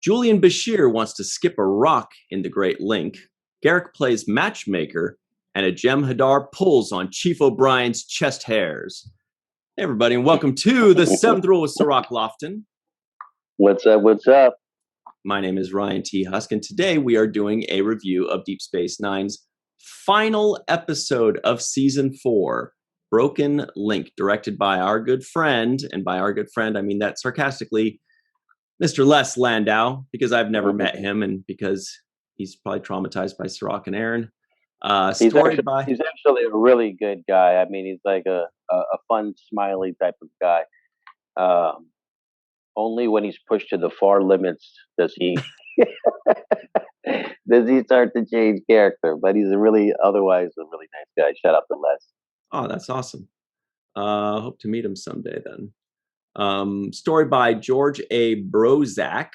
Julian Bashir wants to skip a rock in the Great Link. Garrick plays matchmaker, and a Jem'Hadar pulls on Chief O'Brien's chest hairs. Hey, everybody, and welcome to the Seventh Rule with Cirroc Lofton. What's up? What's up? My name is Ryan T. Husk, and today we are doing a review of Deep Space Nine's final episode of Season 4, Broken Link, directed by our good friend, and by our good friend, I mean that sarcastically, Mr. Les Landau, because I've never met him, and because he's probably traumatized by Cirroc and Aron. He's actually a really good guy. I mean, he's like a fun, smiley type of guy. Only when he's pushed to the far limits does he start to change character. But he's otherwise a really nice guy. Shout out to Les. Oh, that's awesome. Hope to meet him someday then. Story by George A. Brozak.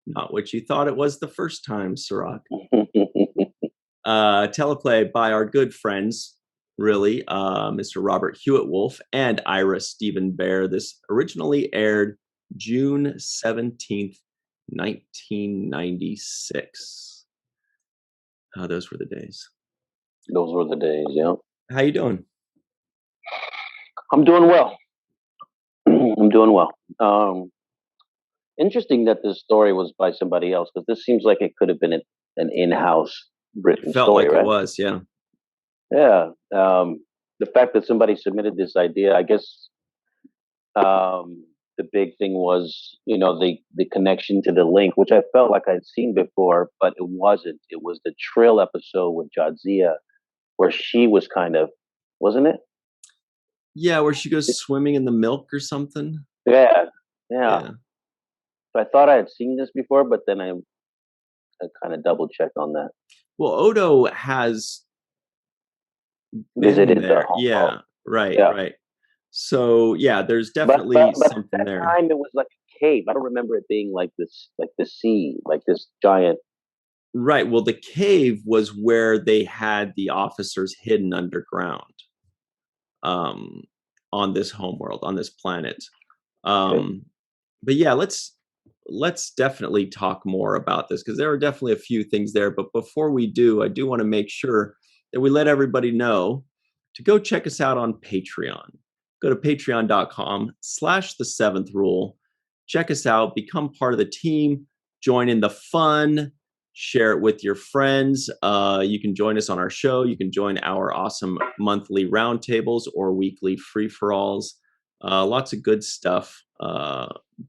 Not what you thought it was the first time, Cirroc. Teleplay by our good friends, really, Mr. Robert Hewitt Wolf and Ira Stephen Bear. This originally aired June 17th, 1996. Those were the days. Those were the days, yeah. How you doing? I'm doing well. I'm doing well. Interesting that this story was by somebody else, because this seems like it could have been an in-house written Felt story, like right? It was, yeah. Yeah. The fact that somebody submitted this idea, I guess the big thing was, the connection to the link, which I felt like I'd seen before, but it wasn't. It was the Trill episode with Jadzia, where she was kind of, wasn't it? Yeah, where she goes swimming in the milk or something. Yeah. So I thought I had seen this before, but then I kind of double checked on that. Well, Odo has visited there. The yeah, right. So yeah, there's definitely but something at there. That time it was like a cave. I don't remember it being like this, like the sea, like this giant. Right. Well, the cave was where they had the officers hidden underground, on this homeworld, on this planet. But yeah, let's definitely talk more about this, because there are definitely a few things there. But before we do, I do want to make sure that we let everybody know to go check us out on Patreon. Go to patreon.com/the7th-rule. Check us out, become part of the team, join in the fun, share it with your friends. You can join us on our show. You can join our awesome monthly roundtables or weekly free-for-alls. Lots of good stuff.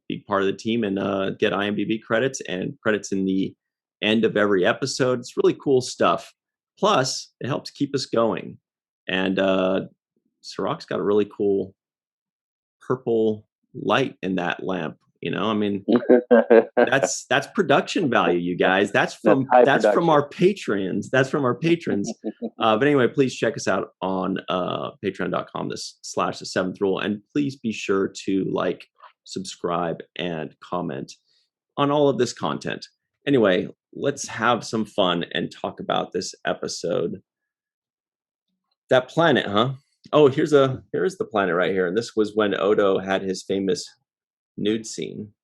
Be part of the team and get IMDb credits and credits in the end of every episode. It's really cool stuff. Plus, it helps keep us going. And Cirroc's got a really cool purple light in that lamp. I mean, that's production value, you guys. That's from our patrons. That's from our patrons. But anyway, please check us out on patreon.com/the7th-rule, and please be sure to like, subscribe, and comment on all of this content. Anyway, let's have some fun and talk about this episode. That planet, huh? Oh, here's the planet right here, and this was when Odo had his famous nude scene.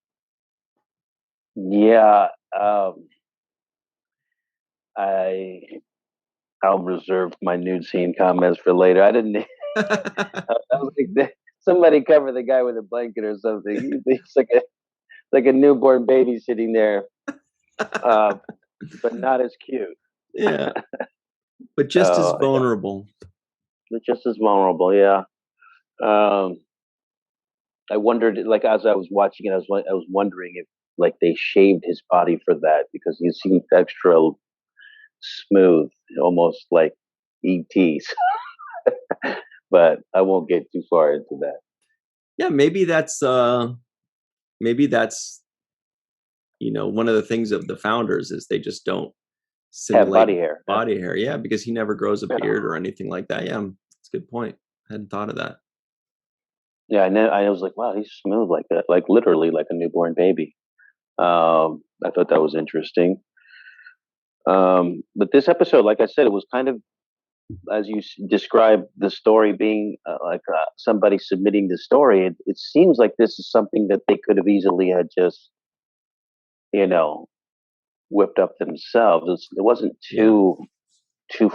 Yeah, I'll reserve my nude scene comments for later. I didn't. I was like, somebody cover the guy with a blanket or something. It's like a newborn baby sitting there, but not as cute. Yeah, but just as vulnerable. Yeah. But just as vulnerable, yeah. I wondered, like, as I was watching it, I was wondering if, like, they shaved his body for that, because he seemed extra smooth, almost like ET's. But I won't get too far into that. Yeah, maybe that's one of the things of the founders is they just don't have body hair. Yeah, because he never grows a beard or anything like that. Yeah, that's a good point. I hadn't thought of that. Yeah, I was like, wow, he's smooth like that, like literally like a newborn baby. I thought that was interesting. But this episode, like I said, it was kind of, as you described the story being somebody submitting the story. It seems like this is something that they could have easily had just, you know, whipped up themselves. It wasn't too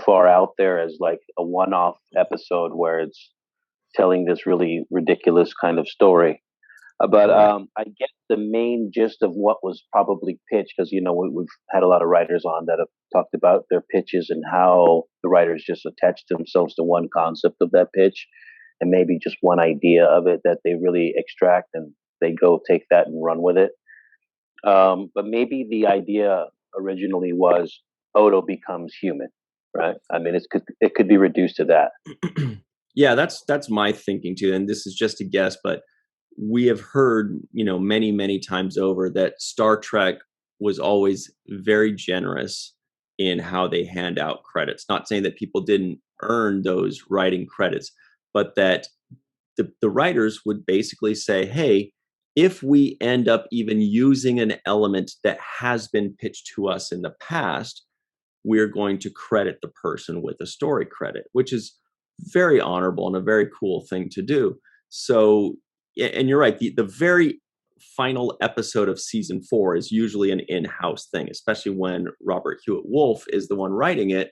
far out there as like a one-off episode where it's telling this really ridiculous kind of story. But Right. I get the main gist of what was probably pitched because we've had a lot of writers on that have talked about their pitches and how the writers just attach themselves to one concept of that pitch and maybe just one idea of it that they really extract and they go take that and run with it. But maybe the idea originally was Odo becomes human, right? I mean, it could be reduced to that. Yeah, that's my thinking too. And this is just a guess, but we have heard, many, many times over that Star Trek was always very generous in how they hand out credits. Not saying that people didn't earn those writing credits, but that the writers would basically say, hey, if we end up even using an element that has been pitched to us in the past, we're going to credit the person with a story credit, which is very honorable and a very cool thing to do. So, and you're right, the very final episode of season 4 is usually an in-house thing, especially when Robert Hewitt Wolf is the one writing it.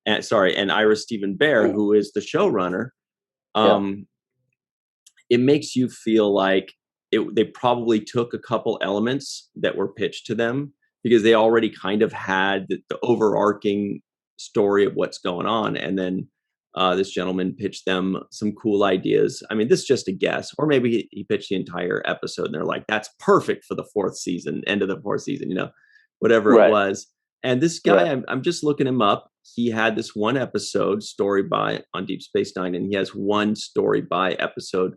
And Ira Stephen Bear, who is the showrunner. Yeah. It makes you feel like they probably took a couple elements that were pitched to them because they already kind of had the overarching story of what's going on. And then this gentleman pitched them some cool ideas. I mean, this is just a guess. Or maybe he pitched the entire episode and they're like, that's perfect for the 4th season, end of the 4th season, whatever it Right. was. And this guy, Right. I'm just looking him up. He had this one episode story by on Deep Space Nine, and he has one story by episode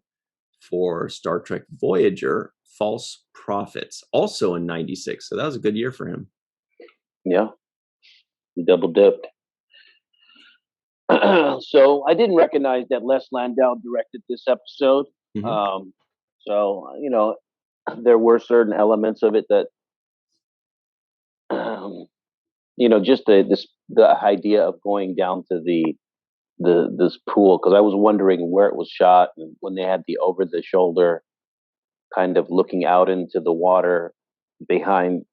for Star Trek Voyager, False Prophets, also in '96. So that was a good year for him. Yeah. He double dipped. So I didn't recognize that Les Landau directed this episode. Mm-hmm. So there were certain elements of it that just the idea of going down to this pool, because I was wondering where it was shot, and when they had the over the shoulder kind of looking out into the water behind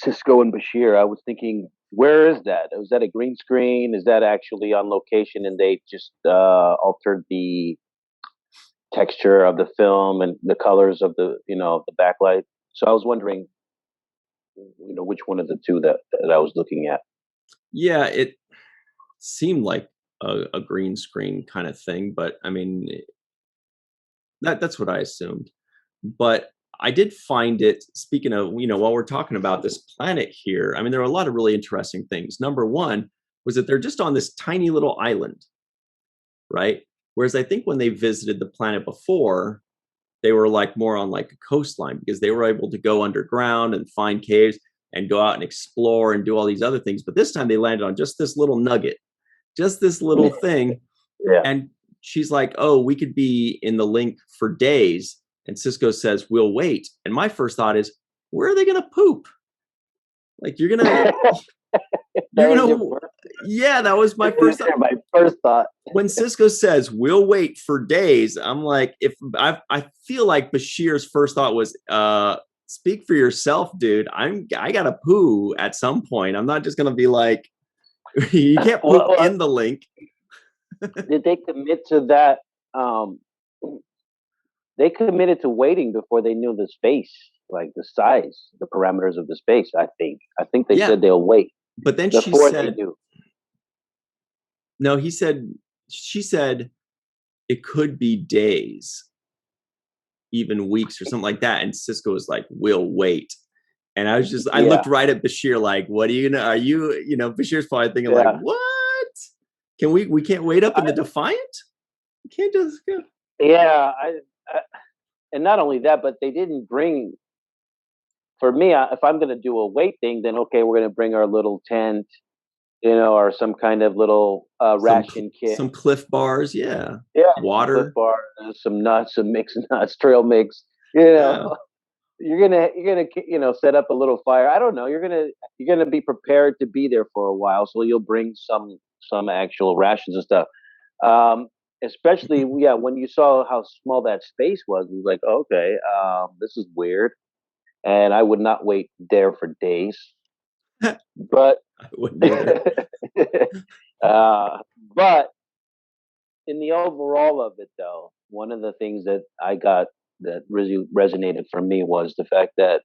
Sisko and Bashir, I was thinking, where is that? Was that a green screen? Is that actually on location and they just altered the texture of the film and the colors of the backlight? So I was wondering, which one of the two that I was looking at. Yeah, it seemed like a green screen kind of thing, but I mean, that's what I assumed. But I did find it, speaking of, while we're talking about this planet here, I mean, there are a lot of really interesting things. Number one was that they're just on this tiny little island, right? Whereas I think when they visited the planet before, they were like more on like a coastline because they were able to go underground and find caves and go out and explore and do all these other things. But this time they landed on just this little nugget, just this little thing. Yeah. And she's like, oh, we could be in the link for days. And Sisko says, we'll wait. And my first thought is, where are they going to poop? Like, you're going to, yeah, that was my first thought. My first thought. When Sisko says, we'll wait for days, I'm like, I feel like Bashir's first thought was, speak for yourself, dude. I got to poo at some point. I'm not just going to be like, you can't poop in the link. Did they commit to that? They committed to waiting before they knew the space, like the size, the parameters of the space. I think they said they'll wait. But then she said, no, she said it could be days, even weeks or something like that. And Sisko was like, we'll wait. And I was just, I looked right at Bashir like, what are you gonna, Bashir's probably thinking like, what? We can't wait up in the Defiant? We can't just go. Yeah. And not only that, but they didn't bring, for me, if I'm going to do a weight thing, then okay, we're going to bring our little tent, or some kind of little ration kit. Some Cliff Bars, yeah. Water. Cliff Bar, some nuts, some mixed nuts, trail mix, You're gonna set up a little fire. I don't know. You're gonna be prepared to be there for a while, so you'll bring some actual rations and stuff. Especially, when you saw how small that space was, it was like, okay, this is weird. and I would not wait there for days. But I wouldn't either. But in the overall of it, though, one of the things that I got that really resonated for me was the fact that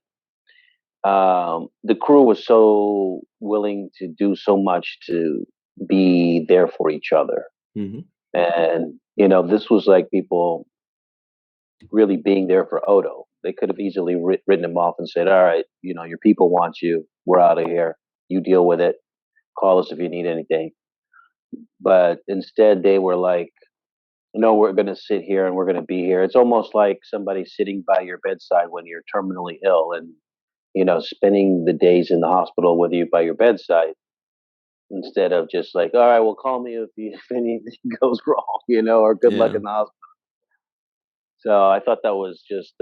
the crew was so willing to do so much to be there for each other. Mm-hmm. And, you know, this was like people really being there for Odo. They could have easily written him off and said, all right, you know, your people want you. We're out of here. You deal with it. Call us if you need anything. But instead, they were like, no, we're going to sit here and we're going to be here. It's almost like somebody sitting by your bedside when you're terminally ill and, you know, spending the days in the hospital with you by your bedside instead of just like, all right, well, call me if anything goes wrong, you know, or good luck Yeah. in the hospital. So I thought that was just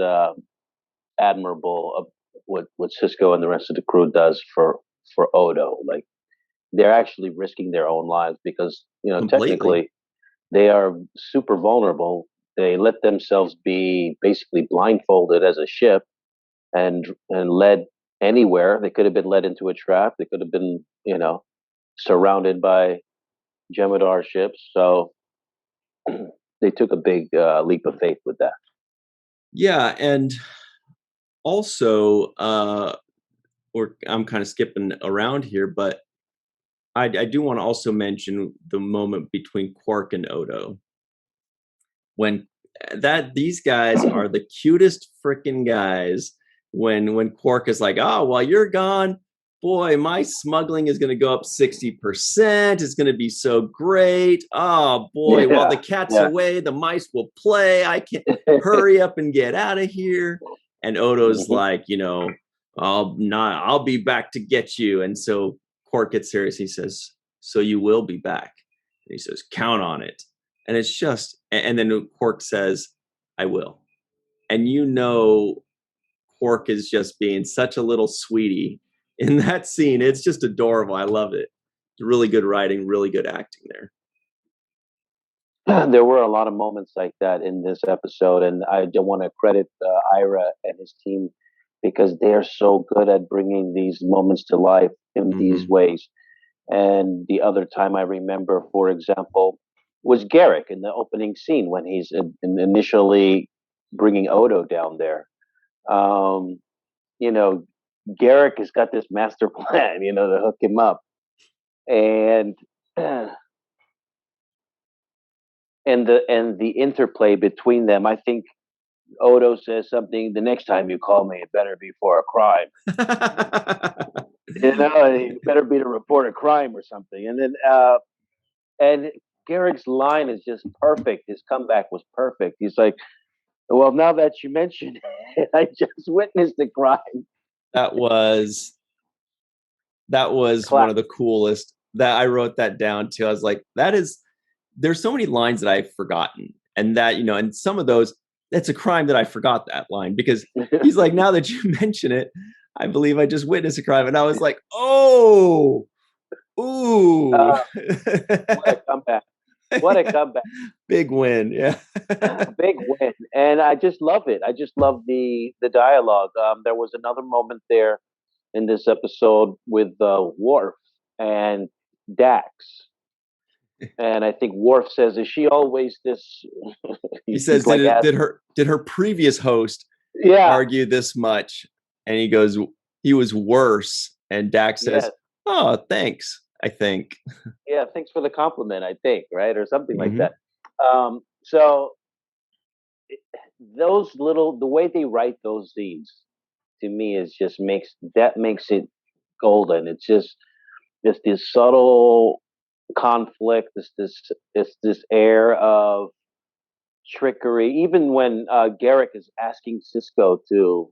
admirable of what Sisko and the rest of the crew does for Odo. Like they're actually risking their own lives because, you know, Completely. technically they are super vulnerable. They let themselves be basically blindfolded as a ship and led anywhere. They could have been led into a trap. They could have been, you know, surrounded by Jem'Hadar ships. So they took a big leap of faith with that. Yeah, and also, or I'm kind of skipping around here, but I do want to also mention the moment between Quark and Odo when these guys are the cutest freaking guys. When Quark is like, oh, while you're gone, boy, my smuggling is going to go up 60%. It's going to be so great. Oh boy, while the cat's away, the mice will play. I can't hurry up and get out of here. And Odo's like, you know, I'll be back to get you. And so Quark gets serious. He says, so you will be back. And he says, count on it. And it's just, and then Quark says, I will. And you know, Quark is just being such a little sweetie in that scene. It's just adorable. I love it. Really good writing, really good acting there. There were a lot of moments like that in this episode, and I do want to credit Ira and his team because they're so good at bringing these moments to life in these ways. And the other time I remember, for example, was Garrick in the opening scene when he's initially bringing Odo down there. You know, Garrick has got this master plan, you know, to hook him up, and the interplay between them. I think Odo says something. The next time you call me, it better be for a crime. You know, it better be to report a crime or something. And then and Garrick's line is just perfect. His comeback was perfect. He's like, "Well, now that you mention it, I just witnessed a crime." That was one of the coolest. That I wrote that down too. I was like, there's so many lines that I've forgotten, and that, you know, and some of those, that's a crime that I forgot that line because he's like, now that you mention it, I believe I just witnessed a crime, and I was like, oh, ooh, what a comeback! What a comeback! Big win, yeah. Big win, and I just love it. I just love the dialogue. There was another moment there in this episode with Worf and Dax. And I think Worf says, "Is she always this?" He says, like, did her previous host argue this much? And he goes, he was worse. And Dax says, "Oh, thanks. I think." Yeah, thanks for the compliment. I think, right, or something like that. So the way they write those scenes, to me, is just makes it golden. It's just this subtle conflict, this air of trickery. Even when Garrick is asking Sisko to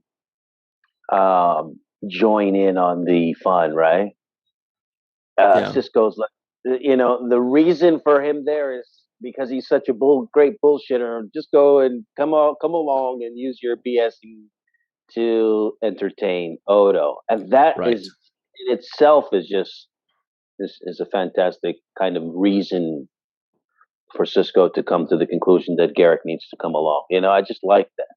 join in on the fun, right? Sisko's like, you know, the reason for him there is because he's such a great bullshitter. Just go and come along and use your BSing to entertain Odo, and that is in itself is just is a fantastic kind of reason for Sisko to come to the conclusion that Garrick needs to come along. You know, I just like that.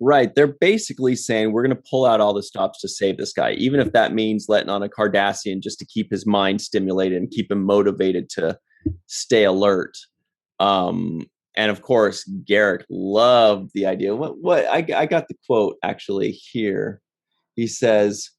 Right. They're basically saying we're going to pull out all the stops to save this guy, even if that means letting on a Cardassian just to keep his mind stimulated and keep him motivated to stay alert. And of course, Garrick loved the idea. What I got the quote actually here. He says,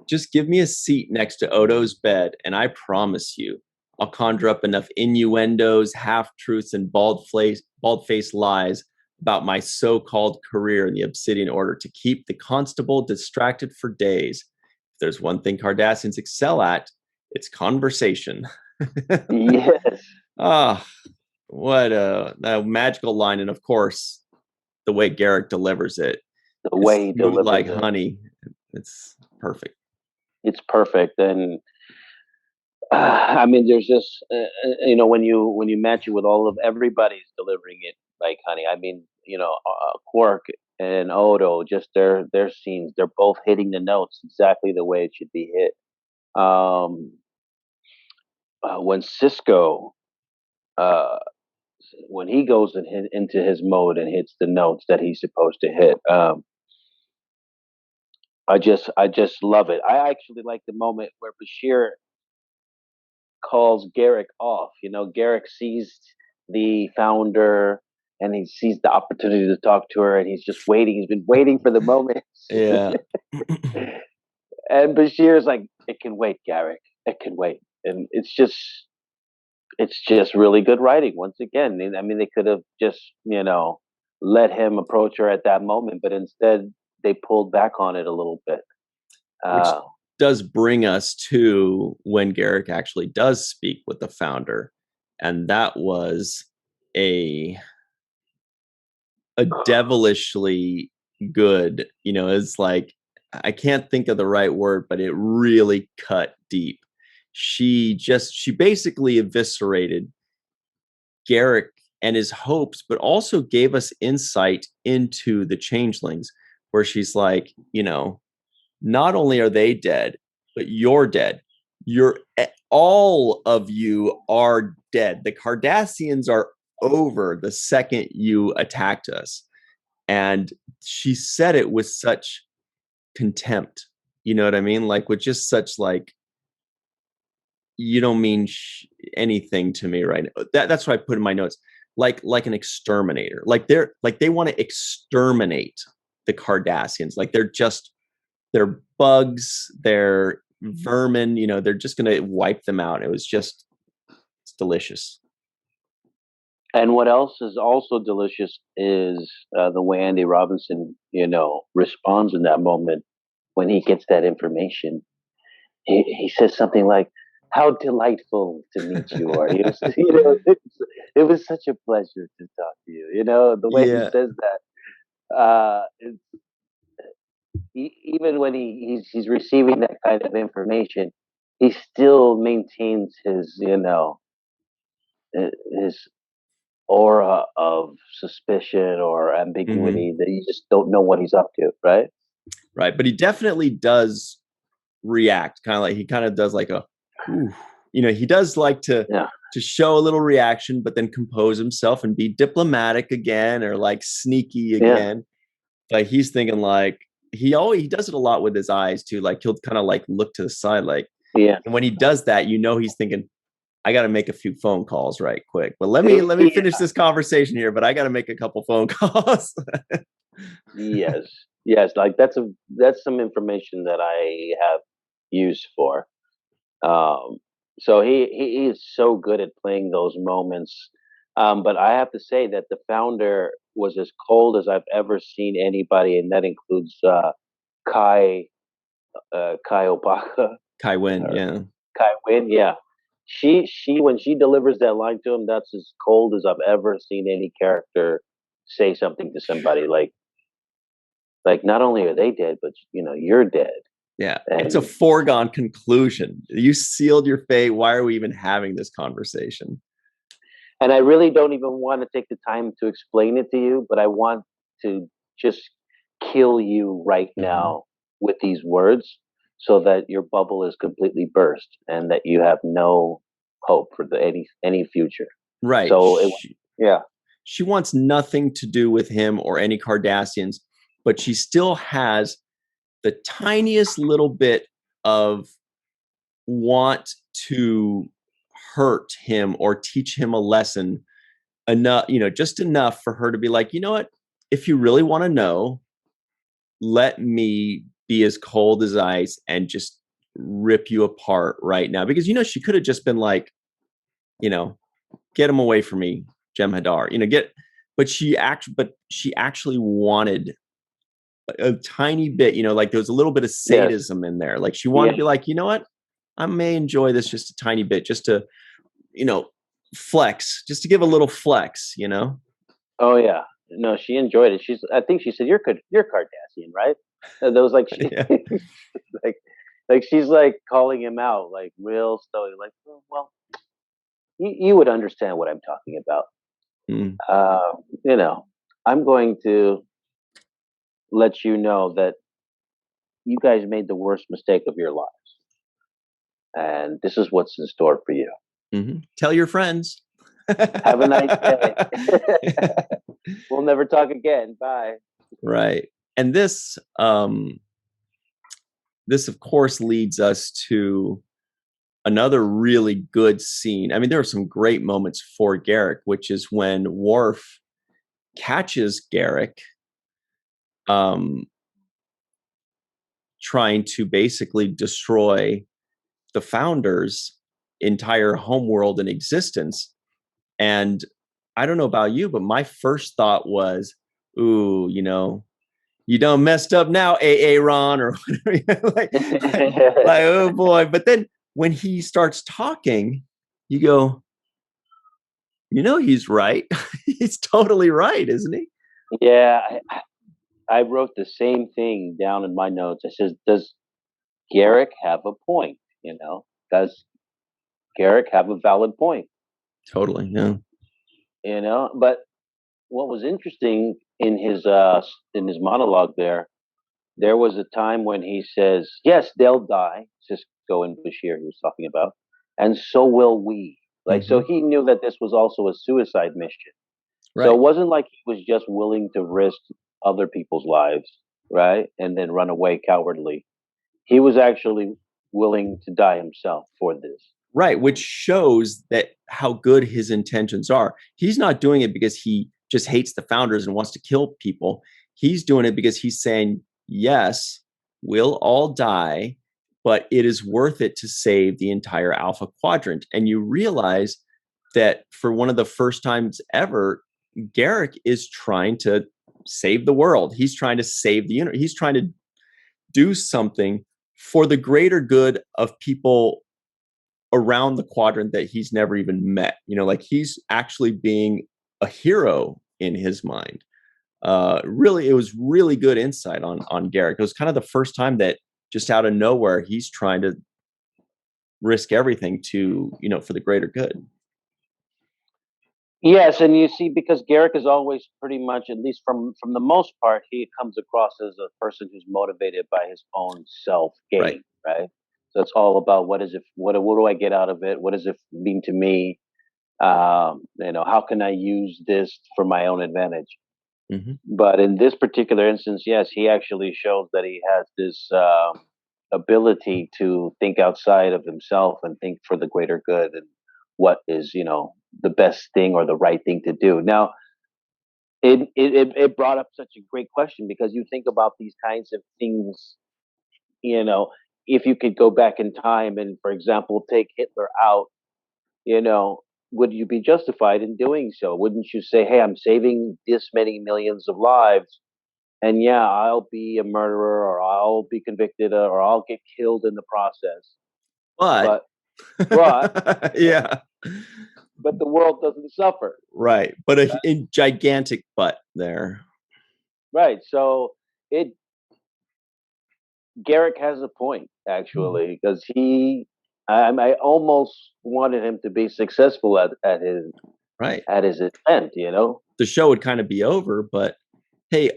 "Just give me a seat next to Odo's bed, and I promise you, I'll conjure up enough innuendos, half truths, and bald-faced lies about my so-called career in the Obsidian Order to keep the constable distracted for days. If there's one thing Cardassians excel at, it's conversation." Yes. Ah, what a magical line. And of course, the way Garrick delivers it. The way he delivers like it. honey. It's perfect. It's perfect. And I mean, there's just, when you match it with all of everybody's delivering it like honey. I mean, Quark and Odo, just their scenes, they're both hitting the notes exactly the way it should be hit. When Sisko, when he goes into his mode and hits the notes that he's supposed to hit, I just love it. I actually like the moment where Bashir calls Garrick off. Garrick sees the founder and he sees the opportunity to talk to her, and he's just waiting. He's been waiting for the moment. Yeah. And Bashir's like, "It can wait, Garrick. It can wait." And it's just really good writing. Once again, I mean, they could have just let him approach her at that moment, but instead they pulled back on it a little bit. Which does bring us to when Garrick actually does speak with the founder, and that was a devilishly good, it's like, I can't think of the right word, but it really cut deep. She basically eviscerated Garrick and his hopes, but also gave us insight into the changelings, where she's like, not only are they dead, but you're dead. All of you are dead. The Cardassians are over the second you attacked us. And she said it with such contempt. You know what I mean? Like, with just such like, you don't mean anything to me right now. That's what I put in my notes. Like an exterminator. Like they want to exterminate the Cardassians. Like they're bugs, they're vermin, they're just going to wipe them out. It's delicious. And what else is also delicious is the way Andy Robinson, responds in that moment when he gets that information. He says something like, "How delightful to meet you," or it was such a pleasure to talk to you. The way he says that, even when he's receiving that kind of information, he still maintains his his aura of suspicion or ambiguity that you just don't know what he's up to, right? Right, but he definitely does react, he kind of does like a, he does like to show a little reaction, but then compose himself and be diplomatic again, or like sneaky again. Like he's thinking like he does it a lot with his eyes too. Like he'll kind of like look to the side, like, and when he does that, he's thinking, I got to make a few phone calls right quick. But let me finish this conversation here. But I got to make a couple phone calls. Yes. Like that's some information that I have used for. So he is so good at playing those moments. But I have to say that the founder was as cold as I've ever seen anybody, and that includes Kai Opaka. Kai Wynn, yeah. Kai Wynn, yeah. She when she delivers that line to him, that's as cold as I've ever seen any character say something to somebody. Like not only are they dead, but you're dead. Yeah, it's a foregone conclusion. You sealed your fate. Why are we even having this conversation? And I really don't even want to take the time to explain it to you, but I want to just kill you right now with these words, so that your bubble is completely burst and that you have no hope for any future. Right. So she wants nothing to do with him or any Cardassians. but she still has the tiniest little bit of want to hurt him or teach him a lesson enough, just enough for her to be like, you know what, if you really want to know, let me be as cold as ice and just rip you apart right now. Because, she could have just been like, get him away from me, Jem'Hadar, but she actually wanted a tiny bit, like there was a little bit of sadism in there. Like she wanted to be like, you know what, I may enjoy this just a tiny bit, just to, flex, just to give a little flex, Oh yeah, no, she enjoyed it. I think she said, "You're Cardassian, right?" And there was like, like she's like calling him out, like real stoic, like, well, you would understand what I'm talking about. Mm. I'm going to let you know that you guys made the worst mistake of your lives, and this is what's in store for you. Mm-hmm. Tell your friends. Have a nice day. We'll never talk again. Bye. Right. And this of course leads us to another really good scene. I mean, there are some great moments for Garrick, which is when Worf catches Garrick trying to basically destroy the Founders' entire homeworld and existence. And I don't know about you, but my first thought was, ooh, you done messed up now, Aaron, or whatever. like, oh boy. But then when he starts talking, you go, he's right. He's totally right, isn't he? Yeah, I wrote the same thing down in my notes. I says, does Garrick have a point? Does Garrick have a valid point? Totally, yeah. But what was interesting in his monologue there was a time when he says, yes, they'll die, Sisko and Bashir he was talking about, and so will we. So he knew that this was also a suicide mission. Right. So it wasn't like he was just willing to risk other people's lives, right? And then run away cowardly. He was actually willing to die himself for this. Right, which shows that how good his intentions are. He's not doing it because he just hates the Founders and wants to kill people. He's doing it because he's saying, yes, we'll all die, but it is worth it to save the entire Alpha Quadrant. And you realize that for one of the first times ever, Garrick is trying to save the world. He's trying to save the universe. He's trying to do something for the greater good of people around the quadrant that he's never even met. He's actually being a hero in his mind. Really, it was really good insight on Garrick. It was kind of the first time that just out of nowhere, he's trying to risk everything to, for the greater good. Yes, and you see, because Garrick is always pretty much, at least from the most part, he comes across as a person who's motivated by his own self gain, right? So it's all about what do I get out of it? What does it mean to me? How can I use this for my own advantage? Mm-hmm. But in this particular instance, yes, he actually shows that he has this ability to think outside of himself and think for the greater good and what is, the best thing or the right thing to do. Now, it brought up such a great question, because you think about these kinds of things, if you could go back in time and, for example, take Hitler out, would you be justified in doing so? Wouldn't you say, hey, I'm saving this many millions of lives, and yeah, I'll be a murderer, or I'll be convicted, or I'll get killed in the process. But yeah. But the world doesn't suffer. Right. But a gigantic but there. Right. So Garrick has a point, actually, because I almost wanted him to be successful at his intent, The show would kind of be over, but hey,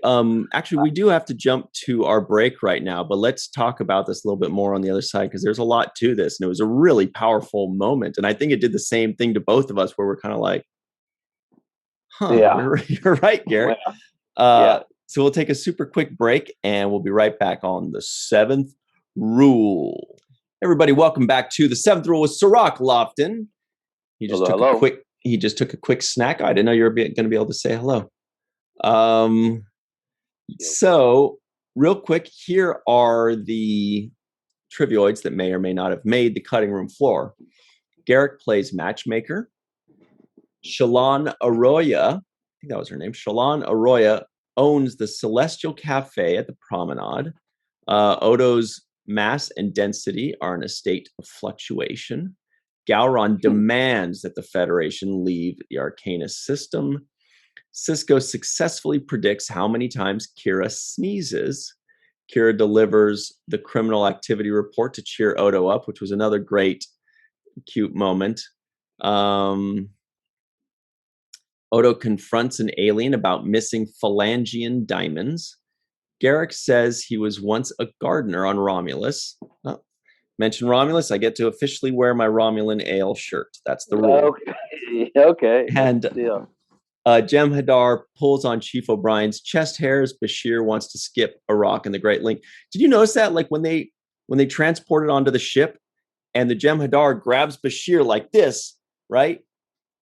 actually we do have to jump to our break right now, but let's talk about this a little bit more on the other side, because there's a lot to this, and it was a really powerful moment. And I think it did the same thing to both of us, where we're kind of like, huh, yeah. you're right, Garrick. So we'll take a super quick break, and we'll be right back on the seventh rule. Everybody, welcome back to the seventh rule with Cirroc, Lofton. He just took a quick snack. I didn't know you were going to be able to say hello. So real quick, here are the trivioids that may or may not have made the cutting room floor. Garrick plays matchmaker. Shalon Arroyo, I think that was her name. Shalon Arroyo owns the Celestial Cafe at the Promenade. Odo's mass and density are in a state of fluctuation. Gowron demands that the Federation leave the Arcanus system. Sisko successfully predicts how many times Kira sneezes. Kira delivers the criminal activity report to cheer Odo up, which was another great, cute moment. Odo confronts an alien about missing phalangian diamonds. Garrick says he was once a gardener on Romulus. Oh, mention Romulus, I get to officially wear my Romulan ale shirt. That's the rule. Okay. And Jem'Hadar pulls on Chief O'Brien's chest hairs. Bashir wants to skip Iraq and the Great Link. Did you notice that? Like when they transported onto the ship, and the Jem'Hadar grabs Bashir like this, right?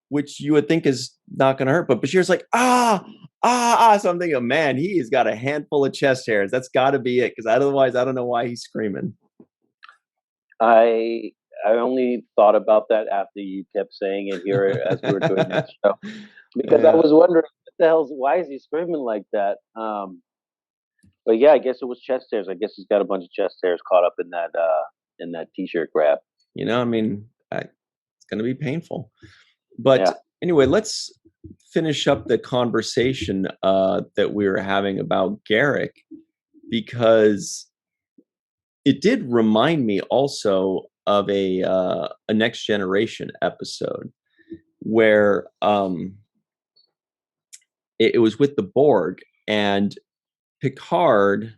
Which you would think is not going to hurt, but Bashir's like, So I'm thinking, man, he's got a handful of chest hairs. That's got to be it, because otherwise, I don't know why he's screaming. I only thought about that after you kept saying it here as we were doing that show, because I was wondering, why is he screaming like that? But yeah, I guess it was chest hairs. I guess he's got a bunch of chest hairs caught up in that t-shirt grab. It's going to be painful. But anyway, let's finish up the conversation that we were having about Garrick, because it did remind me also of a Next Generation episode where it was with the Borg, and Picard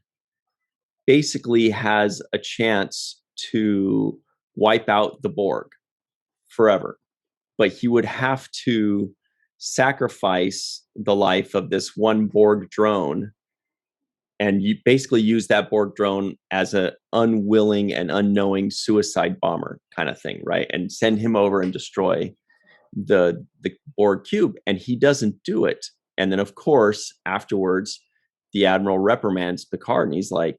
basically has a chance to wipe out the Borg forever, but he would have to sacrifice the life of this one Borg drone, and you basically use that Borg drone as an unwilling and unknowing suicide bomber kind of thing, right? And send him over and destroy the Borg cube, and he doesn't do it. And then, of course, afterwards, the Admiral reprimands Picard, and he's like,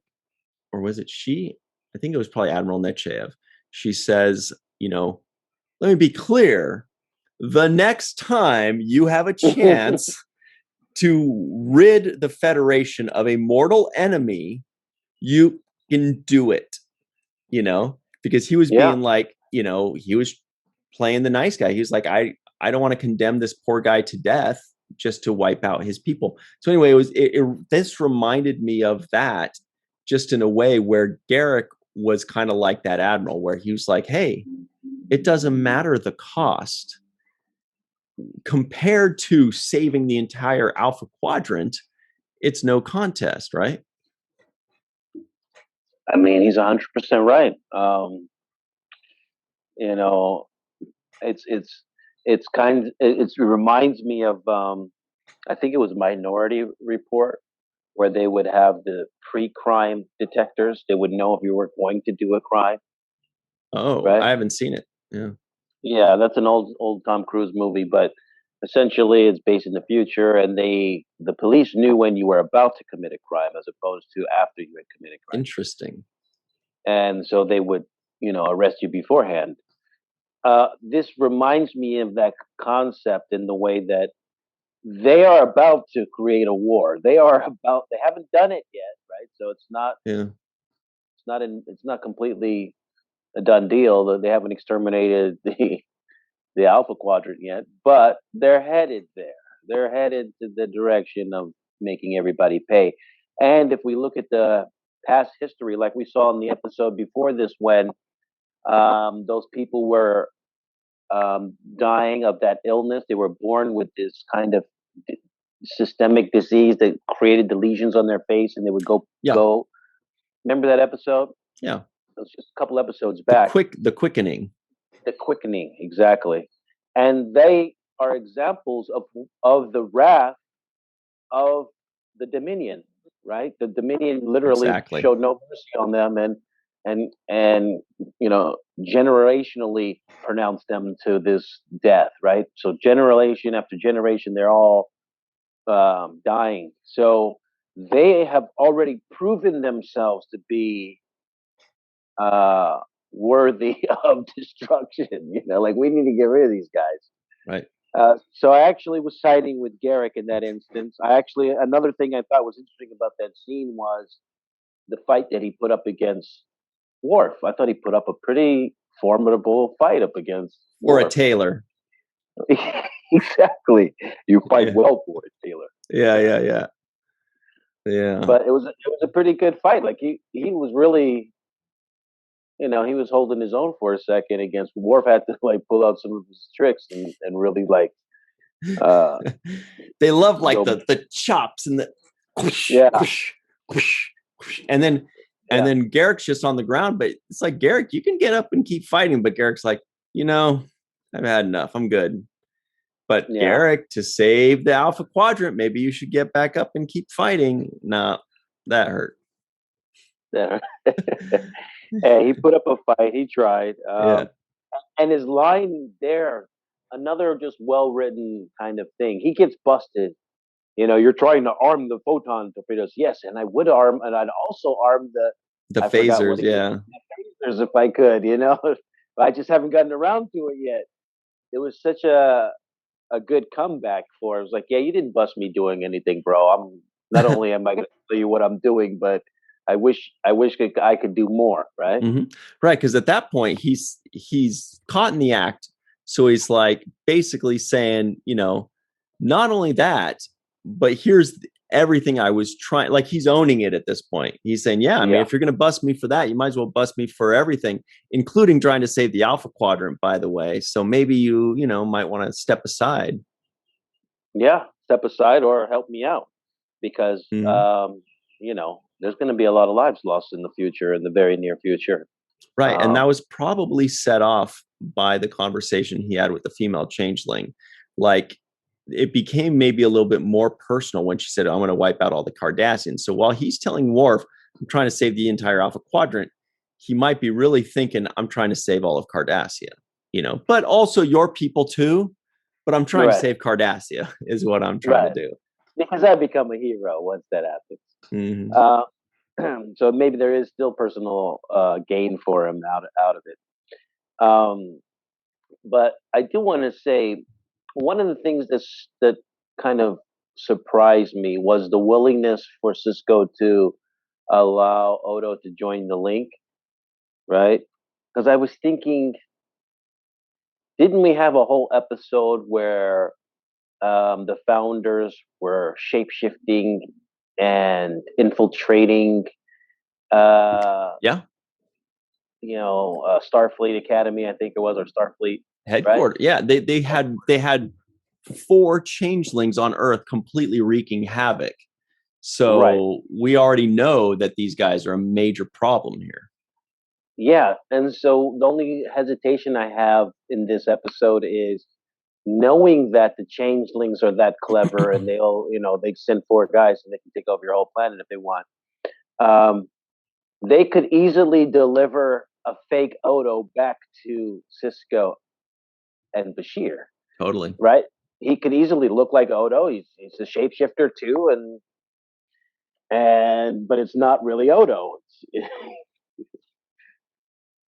or was it she? I think it was probably Admiral Nechayev. She says, let me be clear. The next time you have a chance to rid the Federation of a mortal enemy, you can do it, because he was being like, he was playing the nice guy. He was like, I don't want to condemn this poor guy to death just to wipe out his people. So anyway, this reminded me of that, just in a way where Garrick was kind of like that Admiral, where he was like, hey, it doesn't matter the cost. Compared to saving the entire Alpha Quadrant, it's no contest, right? I mean, he's 100% right. It reminds me of I think it was Minority Report, where they would have the pre-crime detectors. They would know if you were going to do a crime. Oh, right? I haven't seen it. Yeah, that's an old Tom Cruise movie, but essentially it's based in the future, and the police knew when you were about to commit a crime as opposed to after you had committed crime. Interesting. And so they would, arrest you beforehand. This reminds me of that concept in the way that they are about to create a war. They haven't done it yet, right? So it's not it's not completely a done deal. They haven't exterminated the Alpha Quadrant yet, but they're headed there. They're headed to the direction of making everybody pay. And if we look at the past history, like we saw in the episode before this, when those people were dying of that illness, they were born with this kind of systemic disease that created the lesions on their face, and they would go. Remember that episode? Yeah, it was just a couple episodes back. The quickening. The quickening, exactly. And they are examples of the wrath of the Dominion, right? The Dominion literally Exactly. showed no mercy on them, and generationally pronounced them to this death, right? So generation after generation, they're all dying. So they have already proven themselves to be worthy of destruction. Like we need to get rid of these guys. Right. So I actually was siding with Garrick in that instance. Another thing I thought was interesting about that scene was the fight that he put up against Worf. I thought he put up a pretty formidable fight up against Or Worf. a tailor. Exactly. You fight well for it, Taylor. Yeah. But it was a pretty good fight. Like he was really, he was holding his own for a second against Worf. Had to like pull out some of his tricks and really like. They love like the chops and the whoosh, whoosh, whoosh, whoosh. And then Garrick's just on the ground, but it's like, Garrick, you can get up and keep fighting, but Garrick's like, I've had enough, I'm good. But Garrick, to save the Alpha Quadrant, maybe you should get back up and keep fighting. Nah, that hurt. Yeah. Hey, he put up a fight. He tried. And his line there, another just well-written kind of thing. He gets busted. You're trying to arm the photon torpedoes. Yes, and I would arm, and I'd also arm the phasers. The phasers if I could. I just haven't gotten around to it yet. It was such a good comeback for it. It was like, yeah, you didn't bust me doing anything, bro. I'm not only am I going to tell you what I'm doing, but I wish I could do more, right? Mm-hmm. Right, because at that point he's caught in the act, so he's like basically saying, not only that, but here's everything I was trying. Like he's owning it at this point. He's saying, I mean, if you're going to bust me for that, you might as well bust me for everything, including trying to save the Alpha Quadrant, by the way. So maybe you might want to step aside. Yeah, step aside or help me out, because there's going to be a lot of lives lost in the future, in the very near future. Right. And that was probably set off by the conversation he had with the female changeling. Like it became maybe a little bit more personal when she said, I'm going to wipe out all the Cardassians. So while he's telling Worf, I'm trying to save the entire Alpha Quadrant, he might be really thinking, I'm trying to save all of Cardassia, but also your people too. But I'm trying to save Cardassia is what I'm trying to do. Because I become a hero once that happens. Mm-hmm. So maybe there is still personal gain for him out of it. But I do want to say one of the things that kind of surprised me was the willingness for Sisko to allow Odo to join the link, right? Because I was thinking, didn't we have a whole episode where the founders were shape-shifting and infiltrating Starfleet Academy, I think it was, or Starfleet headquarters. Right? Yeah, they had 4 changelings on Earth completely wreaking havoc. So we already know that these guys are a major problem here. Yeah, and so the only hesitation I have in this episode is knowing that the changelings are that clever and they send 4 guys and they can take over your whole planet if they want. They could easily deliver a fake Odo back to Sisko and Bashir. Totally. Right? He could easily look like Odo. He's a shapeshifter too, but it's not really Odo.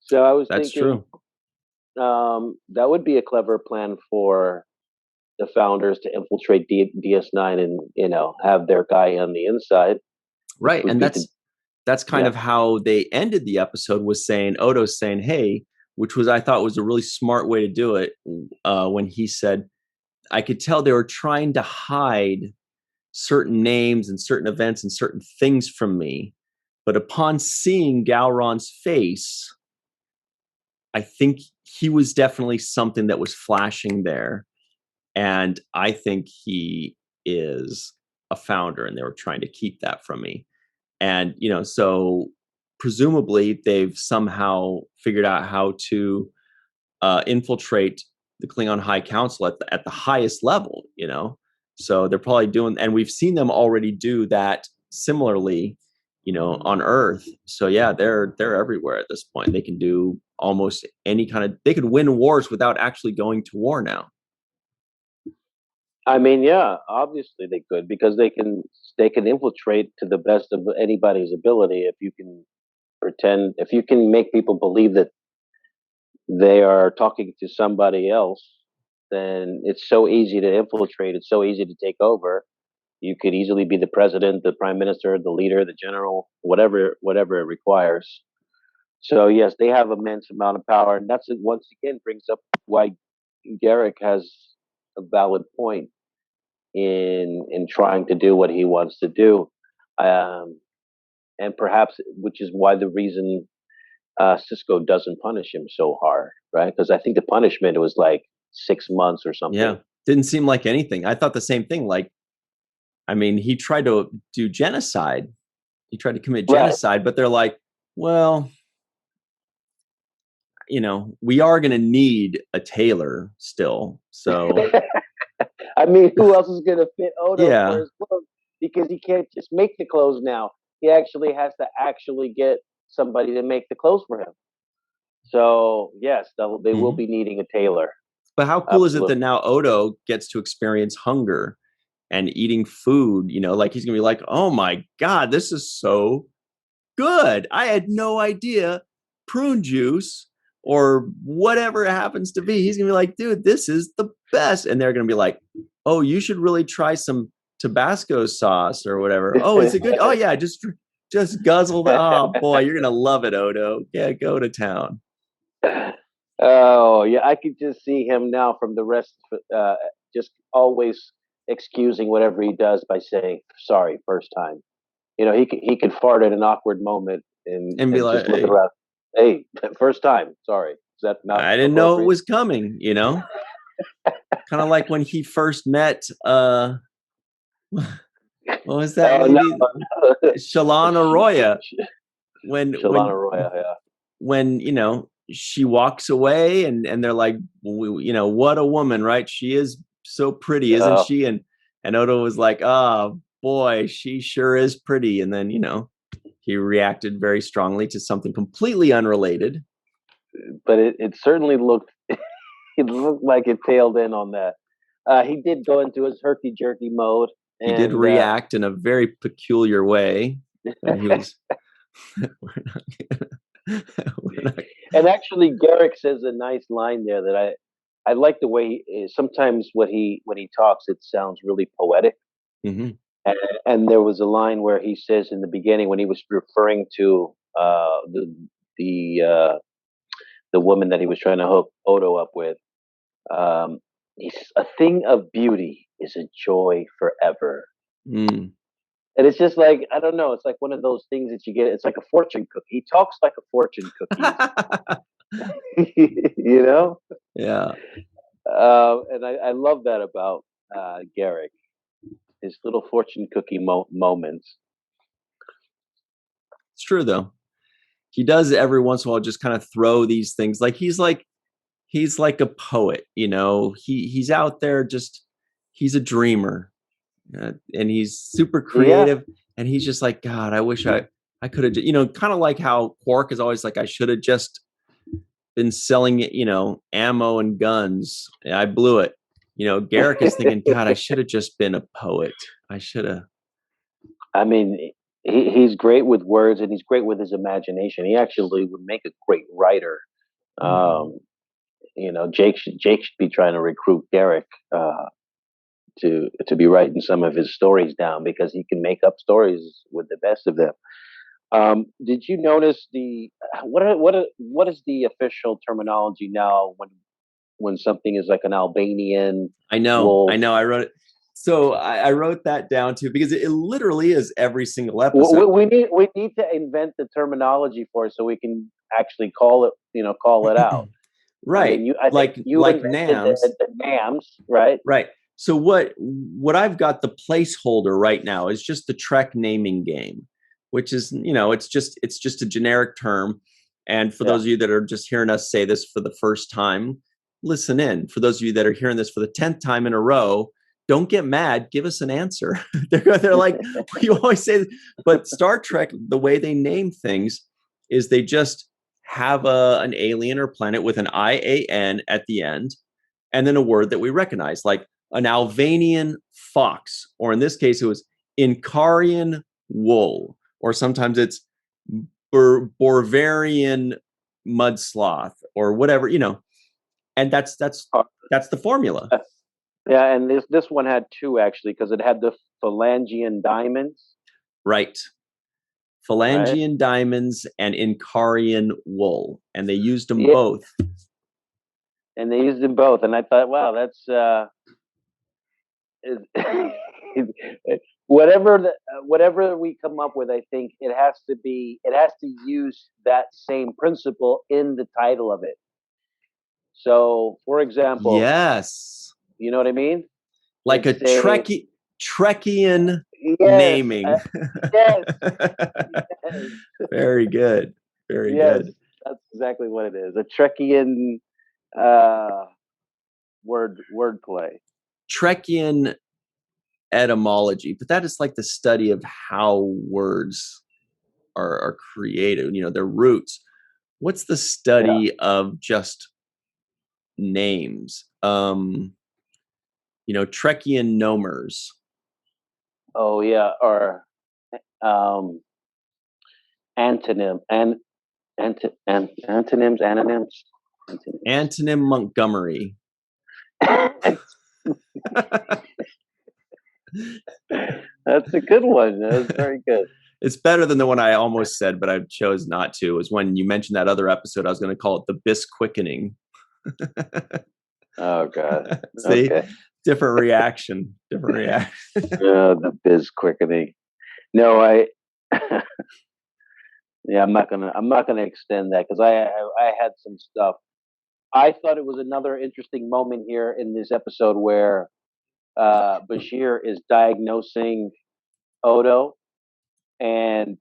So I was thinking, that would be a clever plan for the founders to infiltrate DS9 and have their guy on the inside. Right, and that's kind of how they ended the episode, was saying, Odo's saying, hey, which was, I thought was a really smart way to do it, when he said, I could tell they were trying to hide certain names and certain events and certain things from me, but upon seeing Gowron's face, I think he was definitely something that was flashing there. And I think he is a founder, and they were trying to keep that from me. And, so presumably they've somehow figured out how to infiltrate the Klingon High Council at the highest level, So they're probably doing, and we've seen them already do that similarly, on Earth. So yeah, they're everywhere at this point. They can do almost any kind of, they could win wars without actually going to war now. I mean, yeah, obviously they could, because they can infiltrate to the best of anybody's ability. If you can make people believe that they are talking to somebody else, then it's so easy to infiltrate. It's so easy to take over. You could easily be the president, the prime minister, the leader, the general, whatever it requires. So yes, they have immense amount of power, and that's once again brings up why Garrick has a valid point in trying to do what he wants to do, and perhaps which is why the reason Sisko doesn't punish him so hard, right? Because I think the punishment was like 6 months or something. Yeah, didn't seem like anything. I thought the same thing. Like, I mean, he tried to do genocide. He tried to commit genocide, right. But they're like, well, we are going to need a tailor still. So, I mean, who else is going to fit Odo for his clothes? Because he can't just make the clothes now. He actually has to get somebody to make the clothes for him. So yes, they will be needing a tailor. But how cool is it that now Odo gets to experience hunger and eating food? Like he's gonna be like, oh my God, this is so good. I had no idea prune juice or whatever it happens to be. He's gonna be like, dude, this is the best. And they're gonna be like, oh, you should really try some Tabasco sauce or whatever. Oh, is it good? Oh yeah, just guzzle that. Oh boy, you're gonna love it, Odo. Yeah, go to town. Oh yeah, I could just see him now from the rest, just always excusing whatever he does by saying sorry first time. He could fart at an awkward moment and be like, just look around. Hey, first time, sorry. Is that not? I didn't know it was coming. Kind of like when he first met. What was that lady? Shalon Arroyo. When she walks away and they're like, what a woman, right? She is so pretty, isn't she? And Odo was like, oh boy, she sure is pretty. And then, he reacted very strongly to something completely unrelated. But it certainly looked, it looked like it tailed in on that. He did go into his herky-jerky mode. He did react in a very peculiar way. When he was... And actually, Garrick says a nice line there that I like the way sometimes when he talks, it sounds really poetic. Mm-hmm. And there was a line where he says in the beginning when he was referring to the woman that he was trying to hook Odo up with, a thing of beauty is a joy forever. Mm. And it's just like, I don't know, it's like one of those things that you get. It's like a fortune cookie. He talks like a fortune cookie. Yeah. And I love that about Garrick, his little fortune cookie moments. It's true though. He does every once in a while just kind of throw these things. Like he's like a poet, he's out there he's a dreamer, and he's super creative. Yeah. And he's just like, God, I wish I could have, kind of like how Quark is always like, I should have just been selling, ammo and guns. I blew it. Garrick is thinking, God, I should have just been a poet. I should have. I mean, he's great with words and he's great with his imagination. He actually would make a great writer. Jake should be trying to recruit Garrick to be writing some of his stories down, because he can make up stories with the best of them. Did you notice what is the official terminology now when something is like an Albanian? I know. I wrote it. So I wrote that down too, because it literally is every single episode. We need to invent the terminology for it so we can actually call it out. Right. I think you like Namm. The Namms, right? Right. So what I've got, the placeholder right now is just the Trek naming game, which is, it's just a generic term. And for those of you that are just hearing us say this for the first time, listen in. For those of you that are hearing this for the 10th time in a row, don't get mad, give us an answer. They're like, you always say this. But Star Trek, the way they name things is they just have an alien or planet with an IAN at the end, and then a word that we recognize, like an Alvanian fox, or in this case, it was Incarian wool, or sometimes it's Borvarian mud sloth, or whatever, and that's the formula. Yeah, and this one had two actually, because it had the Phalangian diamonds. Right. Phalangian diamonds and Incarian wool, and they used them both. And they used them both, and I thought, wow, that's whatever we come up with. I think it has to use that same principle in the title of it. So, for example, yes, you know what I mean, like a Trekkian naming. Yes. Very good. Very good. That's exactly what it is. A Trekkian wordplay. Trekkian etymology, but that is like the study of how words are created, their roots. What's the study of just names? Trekkian nomers. Oh yeah, or antonyms. Antonym Montgomery. That's a good one. That was very good. It's better than the one I almost said, but I chose not to. It was when you mentioned that other episode. I was going to call it the Bis Quickening. Oh God! See, different reaction. The Biz Quickening. No, yeah, I'm not gonna extend that, because I had some stuff. I thought it was another interesting moment here in this episode where Bashir is diagnosing Odo, and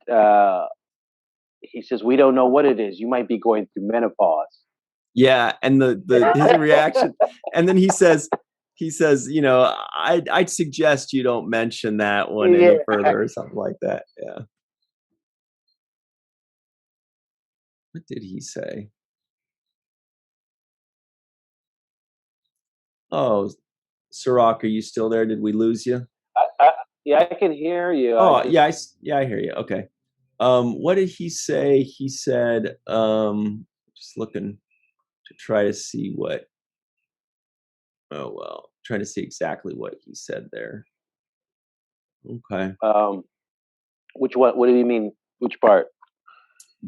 he says, "We don't know what it is. You might be going through menopause." Yeah, and his reaction, and then he says, I'd suggest you don't mention that one any further, or something like that. Yeah. What did he say? Oh, Cirroc, are you still there? Did we lose you? Yeah, I can hear you. Oh, I hear you. Okay. What did he say? He said, just looking to try to see what. Oh well, trying to see exactly what he said there. Okay. Which one? What do you mean? Which part?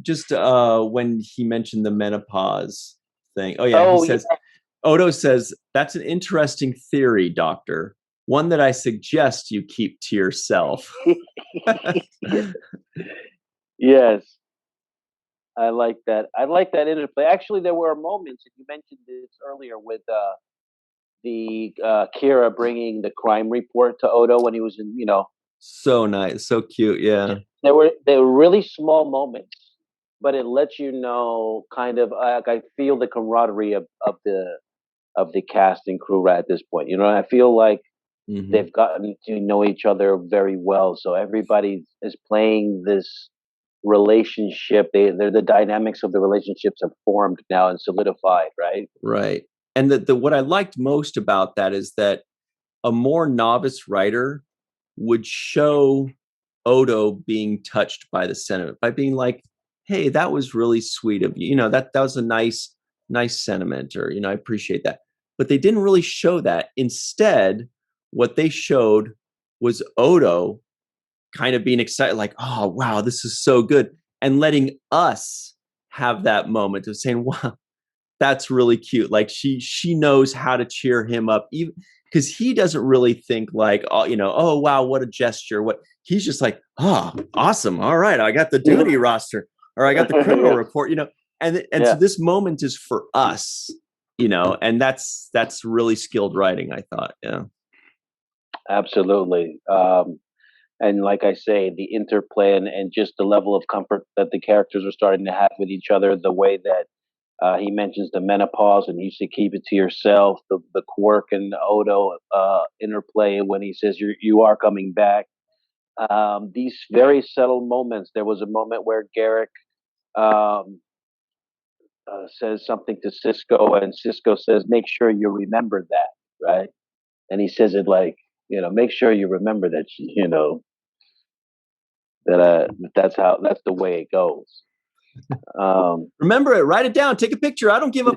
Just when he mentioned the menopause thing. Oh yeah, he says. Yeah. Odo says, "That's an interesting theory, Doctor. One that I suggest you keep to yourself." Yes. I like that. I like that interplay. Actually, there were moments, and you mentioned this earlier, with the Kira bringing the crime report to Odo when he was in, So nice, so cute. Yeah. There were really small moments, but it lets you know kind of like, I feel the camaraderie of the cast and crew right at this point. I feel like they've gotten to know each other very well. So everybody is playing this relationship. The dynamics of the relationships have formed now and solidified, right? Right. And the what I liked most about that is that a more novice writer would show Odo being touched by the sentiment, by being like, "Hey, that was really sweet of you. That was a nice sentiment," or I appreciate that. But they didn't really show that. Instead, what they showed was Odo kind of being excited, like, "Oh, wow, this is so good," and letting us have that moment of saying, "Wow, that's really cute." Like she knows how to cheer him up, even because he doesn't really think like, "Oh, wow, what a gesture." What he's just like, "Oh, awesome. All right, I got the duty roster, or I got the criminal report," and so this moment is for us, and that's really skilled writing, I thought. Yeah. Absolutely. And like I say, the interplay and just the level of comfort that the characters are starting to have with each other, the way that He mentions the menopause, and you should keep it to yourself. The Quark and Odo interplay when he says you are coming back. These very subtle moments. There was a moment where Garrick um, says something to Sisko, and Sisko says, "Make sure you remember that," right? And he says it like, make sure you remember that, that's the way it goes. Remember it, write it down, take a picture. I don't give a.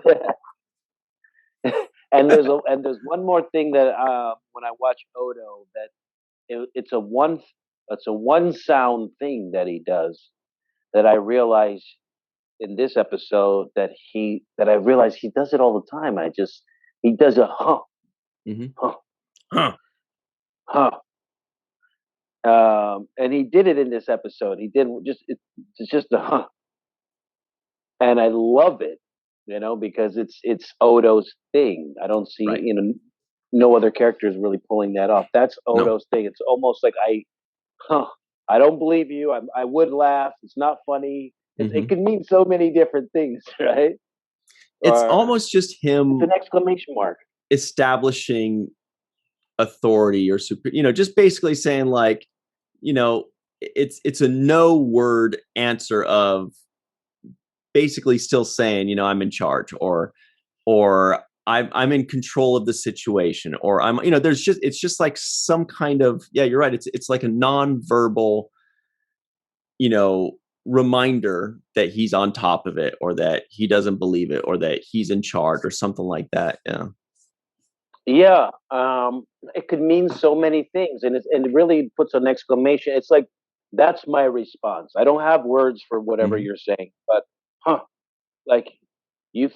And there's one more thing that when I watch Odo, that it's a one sound thing that he does, that I realize in this episode that I realize he does it all the time. He does a huh, Mm-hmm. huh, Huh. huh. And he did it in this episode. He did it's just a huh, and I love it, because it's Odo's thing. I don't see, Right. no other character is really pulling that off. That's Odo's thing. It's almost like I don't believe you. I would laugh. It's not funny. It could mean so many different things, right? It's almost just him. It's an exclamation mark. Establishing authority or super, just basically saying like, it's a no word answer of basically still saying, I'm in charge, or I'm in control of the situation, or I'm, it's just like some kind of, yeah, you're right. It's like a non-verbal, reminder that he's on top of it, or that he doesn't believe it, or that he's in charge, or something like that. Yeah. Yeah. It could mean so many things, and it really puts an exclamation. It's like, that's my response. I don't have words for whatever you're saying, but like, you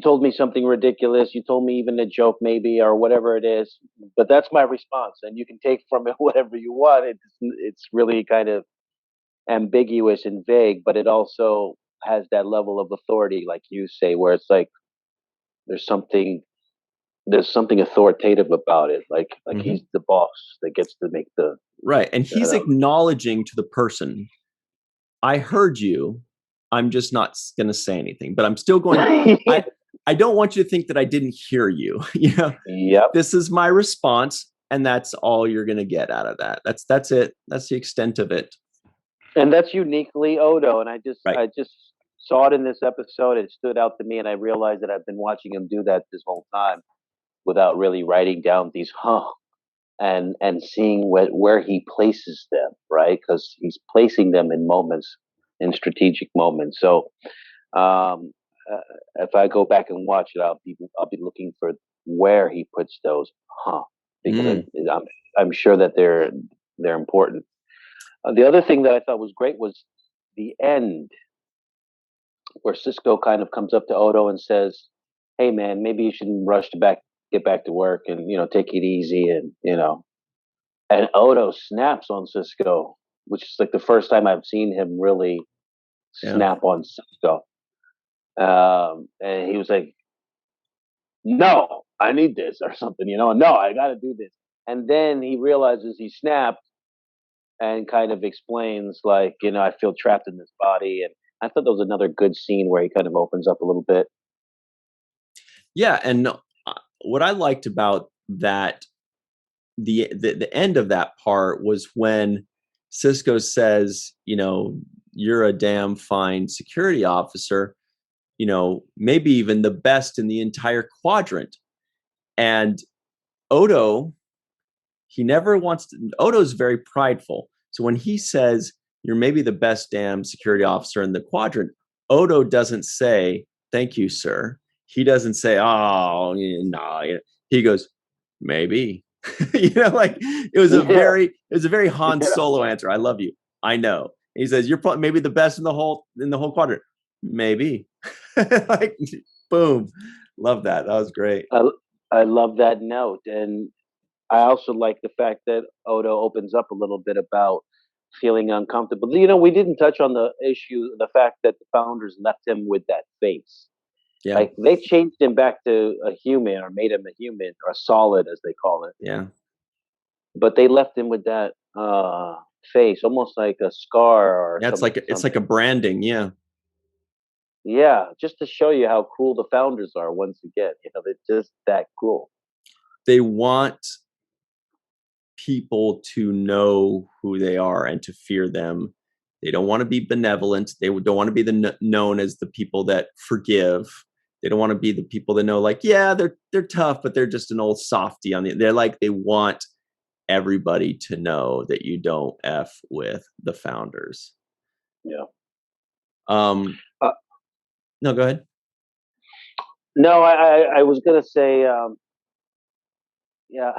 told me something ridiculous. You told me even a joke, maybe, or whatever it is. But that's my response, and you can take from it whatever you want. It's really kind of ambiguous and vague, but it also has that level of authority, like you say, where it's like there's something authoritative about it. Like he's the boss that gets to make the right, and he's acknowledging to the person, I heard you. I'm just not going to say anything, but I'm still going. I don't want you to think that I didn't hear you. Yep. This is my response, and that's all you're going to get out of that. That's it. That's the extent of it. And that's uniquely Odo. And I just saw it in this episode. It stood out to me, and I realized that I've been watching him do that this whole time without really writing down these and seeing where he places them, right? Because he's placing them in strategic moments. So if I go back and watch it, I'll be looking for where he puts those because I'm sure that they're important. The other thing that I thought was great was the end, where Sisko kind of comes up to Odo and says, "Hey man, maybe you shouldn't rush to get back to work, and take it easy." And Odo snaps on Sisko, which is like the first time I've seen him really snap on Sisko. And he was like, "No, I need this," or something, "No, I got to do this." And then he realizes he snapped, and kind of explains like, I feel trapped in this body. And I thought that was another good scene where he kind of opens up a little bit. Yeah, and what I liked about that, the end of that part, was when Sisko says, you're a damn fine security officer, maybe even the best in the entire quadrant. And Odo, Odo's very prideful. So when he says, you're maybe the best damn security officer in the quadrant, Odo doesn't say, thank you, sir. He doesn't say, oh, no. He goes, maybe. Like it was a very Han Solo answer. I love you. I know. He says, you're probably maybe the best in the whole quadrant. Maybe. Like, boom. Love that. That was great. I love that note. And I also like the fact that Odo opens up a little bit about feeling uncomfortable. We didn't touch on the fact that the founders left him with that face. Yeah. Like they changed him back to a human, or made him a human, or a solid, as they call it. Yeah. But they left him with that face, almost like a scar, or it's like a branding. Yeah. Yeah, just to show you how cruel the founders are. Once again, they're just that cruel. They want people to know who they are and to fear them. They don't want to be benevolent. They don't want to be known as the people that forgive. They don't want to be the people that know, like, yeah, they're tough, but they're just an old softy on the. They're like, they want everybody to know that you don't F with the founders. Yeah. No, go ahead. No, I was gonna say, yeah.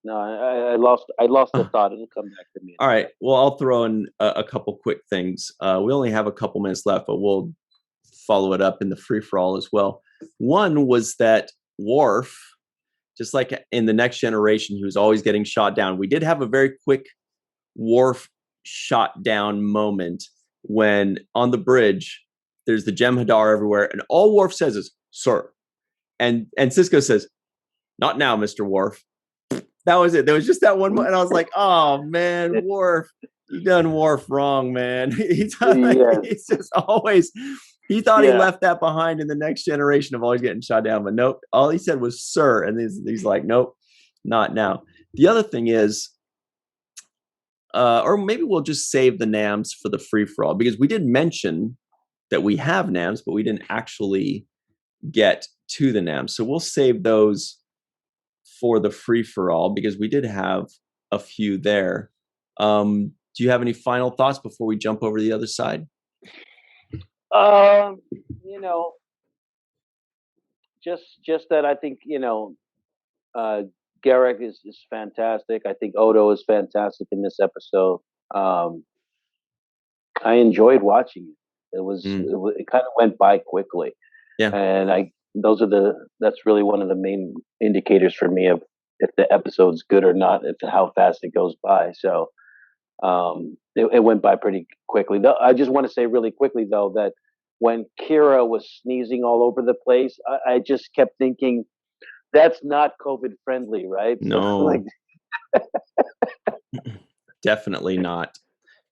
No, I lost the thought. It'll come back to me. All right. Well, I'll throw in a couple quick things. We only have a couple minutes left, but we'll follow it up in the free for all as well. One was that Worf, just like in the Next Generation, he was always getting shot down. We did have a very quick Worf shot down moment when on the bridge there's the Jem'Hadar everywhere, and all Worf says is "Sir," and Sisko says, "Not now, Mr. Worf." That was it. There was just that one moment, and I was like, "Oh man, Worf, you done Worf wrong, man." He's just always. He thought he left that behind in the Next Generation of always getting shot down, but nope. All he said was "Sir," and he's like, "Nope, not now." The other thing is, or maybe we'll just save the Namms for the free for all, because we did mention that we have Namms, but we didn't actually get to the Namms. So we'll save those for the free for all because we did have a few there. Do you have any final thoughts before we jump over to the other side? Just that I think Garrick is fantastic. I think Odo is fantastic in this episode. I enjoyed watching it. It kind of went by quickly. Yeah, and that's really one of the main indicators for me of if the episode's good or not, if how fast it goes by. So it went by pretty quickly. I just want to say really quickly though that when Kira was sneezing all over the place, I just kept thinking that's not COVID friendly, right? No, definitely not.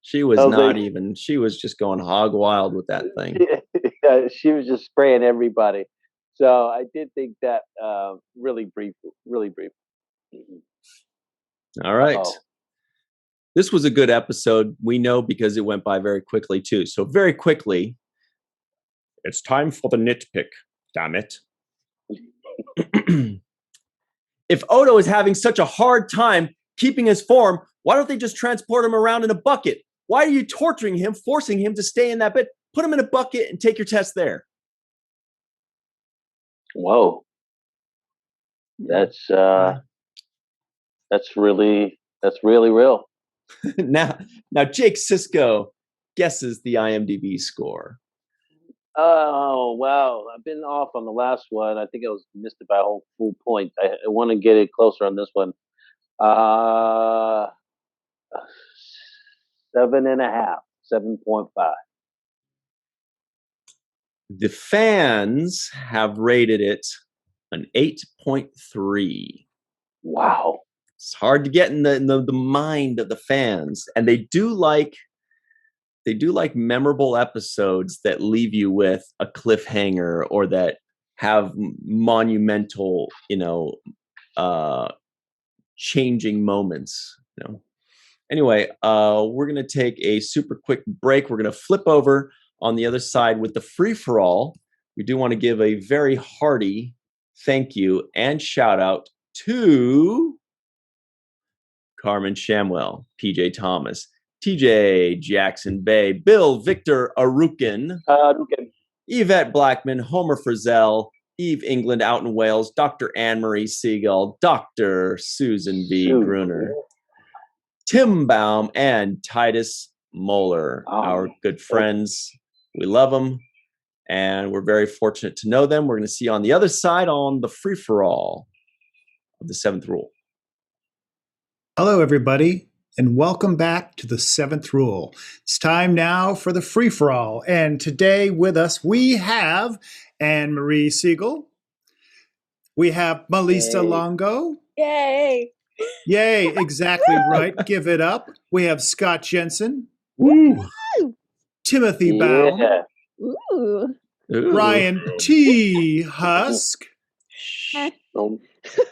She was not even. She was just going hog wild with that thing. Yeah, she was just spraying everybody. So I did think that really brief. All right. This was a good episode. We know because it went by very quickly too. So very quickly, it's time for the nitpick. Damn it. If Odo is having such a hard time keeping his form, why don't they just transport him around in a bucket? Why are you torturing him, forcing him to stay in that bed? Put him in a bucket and take your test there. Whoa. That's really real. Now Jake Sisko guesses the IMDb score. Oh wow, I've been off on the last one. I think I was missed it by a whole full point. I want to get it closer on this one. 7.5, 7.5. The fans have rated it an 8.3. Wow. It's hard to get in the mind of the fans, and they do like memorable episodes that leave you with a cliffhanger or that have monumental, changing moments. Anyway, we're gonna take a super quick break. We're gonna flip over on the other side with the free for all. We do want to give a very hearty thank you and shout out to Carmen Shamwell, PJ Tomas, TJ Jackson-Bey, Bill Victor Arucan, Yvette Blackmon, Homer Frizzell, Eve England out in Wales, Dr. Anne-Marie Segal, Dr. Susan V. Gruner, Tim Baum, and Titus Mohler, our good friends. We love them, and we're very fortunate to know them. We're going to see you on the other side on the free-for-all of the Seventh Rule. Hello, everybody, and welcome back to the Seventh Rule. It's time now for the free-for-all, and today with us we have Marie Segal. We have Malissa Longo. Yay! Yay, exactly right. Give it up. We have Scott Jensen. Woo! Timothy Baum, Yeah. Ooh. Ooh. Ryan T. Husk, Boom.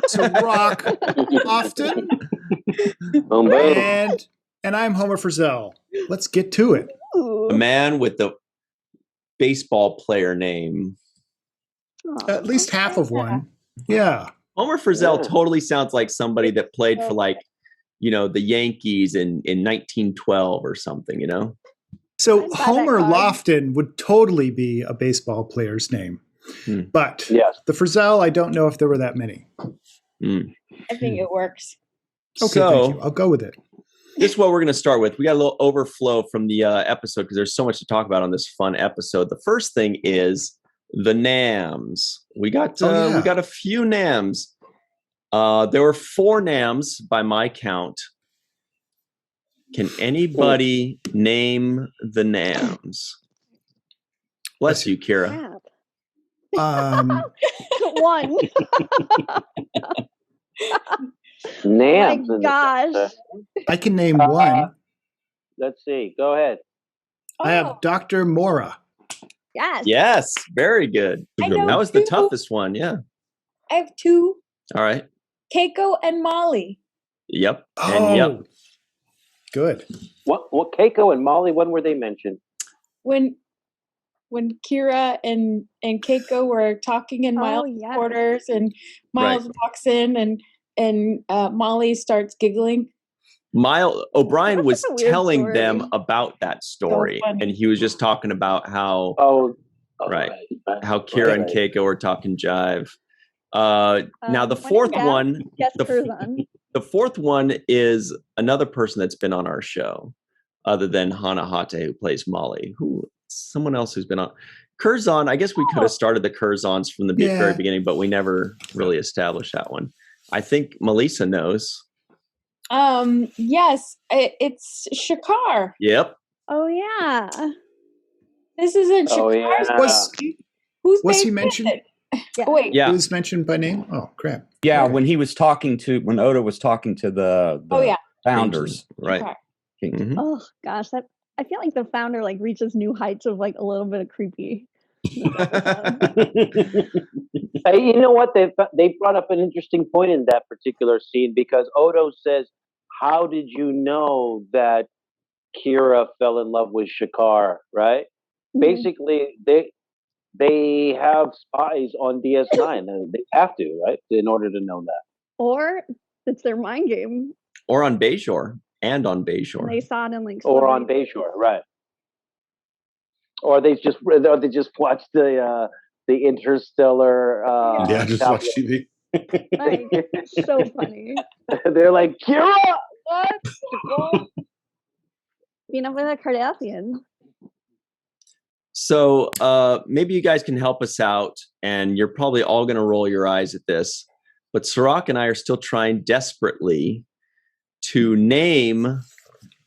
Cirroc Lofton, Boom, boom. and I'm Homer Frizzell. Let's get to it. Ooh. A man with the baseball player name. At least half of one. Yeah. Homer Frizzell Yeah. totally sounds like somebody that played for like, the Yankees in 1912 or something, So I'd buy that Homer card. Lofton would totally be a baseball player's name. But Yes. the Frizzell, I don't know if there were that many. I think it works. Okay, thank you. I'll go with it. This is what we're going to start with. We got a little overflow from the episode because there's so much to talk about on this fun episode. The first thing is the Namms. We got a few Namms. There were 4 Namms by my count. Can anybody name the Namms? Bless you, Kira. Crap. One. Namm. Oh my gosh. I can name one. Let's see. Go ahead. I have Dr. Mora. Yes. Yes, very good. I know That was the 2. toughest one. Yeah. I have 2, All right. Keiko and Molly. Yep. Oh, And yep. Good. What Keiko and Molly, when were they mentioned? When Kira and Keiko were talking in Miles' yes. quarters, and Miles walks in, and Molly starts giggling. O'Brien was That's a weird telling story. them about that story, funny. and he was just talking about how Right. how Kira and Keiko were talking jive. Now the my fourth dad one, Gets the, Curzon. the fourth one is another person that's been on our show, other than Hana Hate, who plays Molly. Someone else who's been on. Curzon, I guess we could have started the Curzons from the very beginning, but we never really established that one. I think Melissa knows. Yes, it's Shakar. Yep. Oh yeah. This isn't Oh, Shakar's yeah. Who's Was he name is mentioned? it? Yeah. Oh, wait. Yeah. He was mentioned by name? Oh, crap. Yeah, Okay. when Odo was talking to the founders. Right. Shakar. Mhm. Oh gosh, I feel like the founder reaches new heights of a little bit of creepy. Hey, you know what? They brought up an interesting point in that particular scene because Odo says, "How did you know that Kira fell in love with Shakar?" Right? Basically, they have spies on DS9, and they have to, right, in order to know that. Or it's their mind game. Or on Bayshore. And on And Bayshore. they saw it in Or on Celebrity Bayshore, right? Or they just watched the Interstellar. Just watch TV. Like, so funny. They're like, Kira, what? Being up with a Cardassian. So maybe you guys can help us out, and you're probably all going to roll your eyes at this, but Cirroc and I are still trying desperately to name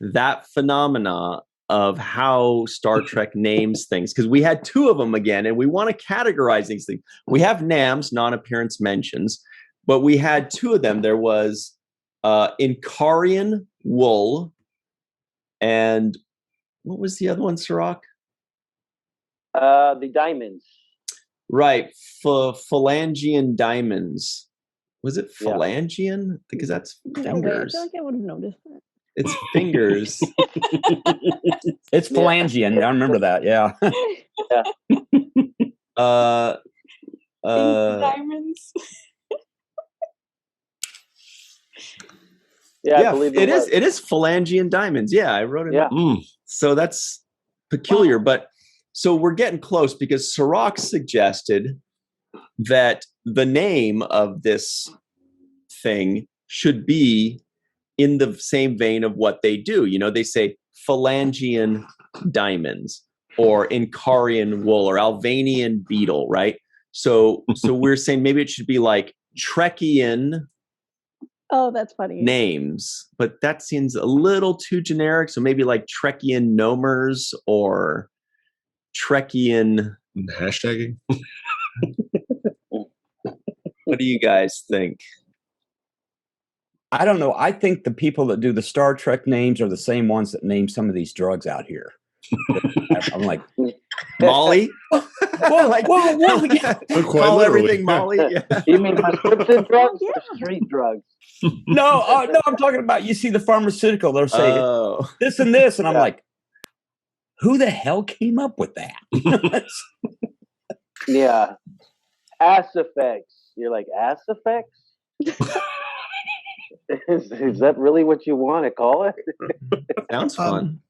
that phenomena of how Star Trek names things, because we had 2 of them again, and we want to categorize these things. We have Namms, non-appearance mentions, but we had 2 of them. There was Incarian wool, and what was the other one, Cirroc? The diamonds. Right, phalangian diamonds. Was it Yeah. phalangian? Because that's No way. I fingers. feel like I would have noticed that. It's fingers. It's phalangian. I remember that. Yeah. Diamonds. Yeah, I believe it is. It is phalangian diamonds. Yeah, I wrote it. Yeah. So that's peculiar, but so we're getting close because Cirroc suggested that the name of this thing should be in the same vein of what they do. They say phalangian diamonds or Incarian wool or Alvanian beetle, right? So we're saying maybe it should be like Trekian Oh, that's funny. names, but that seems a little too generic. So maybe like Trekian nomers or Trekian. Hashtagging. What do you guys think? I don't know. I think the people that do the Star Trek names are the same ones that name some of these drugs out here. I'm like, Molly. well, like, whoa. Quite Call literally. everything Molly. Yeah. You mean prescription drugs Yeah. or street drugs? No, I'm talking about, you see the pharmaceutical, they'll say Oh. this and this, and I'm Yeah. like, who the hell came up with that? Yeah. Ass effects. You're like, ass effects? Is that really what you want to call it? Sounds fun.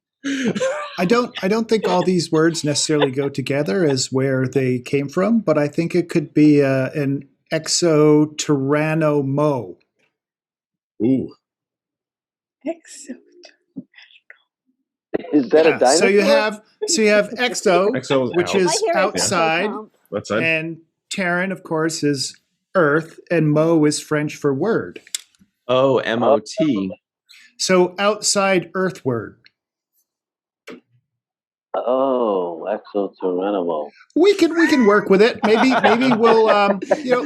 I don't think all these words necessarily go together as where they came from, but I think it could be an exo-tyranno-mo. Ooh. Is that a Yeah, dinosaur? so you have exo, Exo which out. is My hair is outside, Trump. That's it. and Terran, of course, is earth, and mo is French for word. Oh, MOT. So outside earth word. Oh, exoterrenimal. We can work with it. Maybe we'll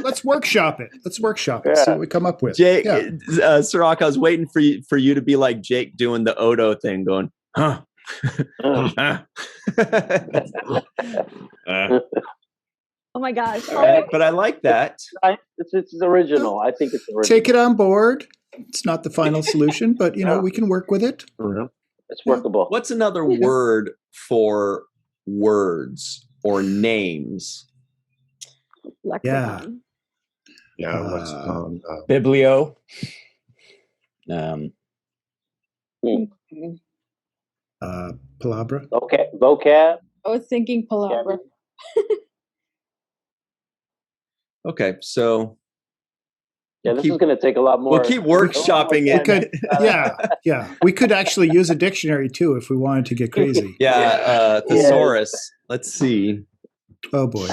let's workshop it. Let's workshop it. See what we come up with. Jake, Yeah. Cirroc, I was waiting for you to be like Jake doing the Odo thing, going, huh? Oh my gosh. But I like that. It's original. I think it's original. Take it on board. It's not the final solution, but we can work with it. It's workable. What's another word for words or names? Lexicon. Yeah, lexicon. Biblio. Palabra. Okay, vocab. I was thinking palabra. Okay, so Yeah, this is going to take a lot more. we'll keep workshopping We it. could, yeah. We could actually use a dictionary too if we wanted to get crazy. Thesaurus. Let's see. Oh boy.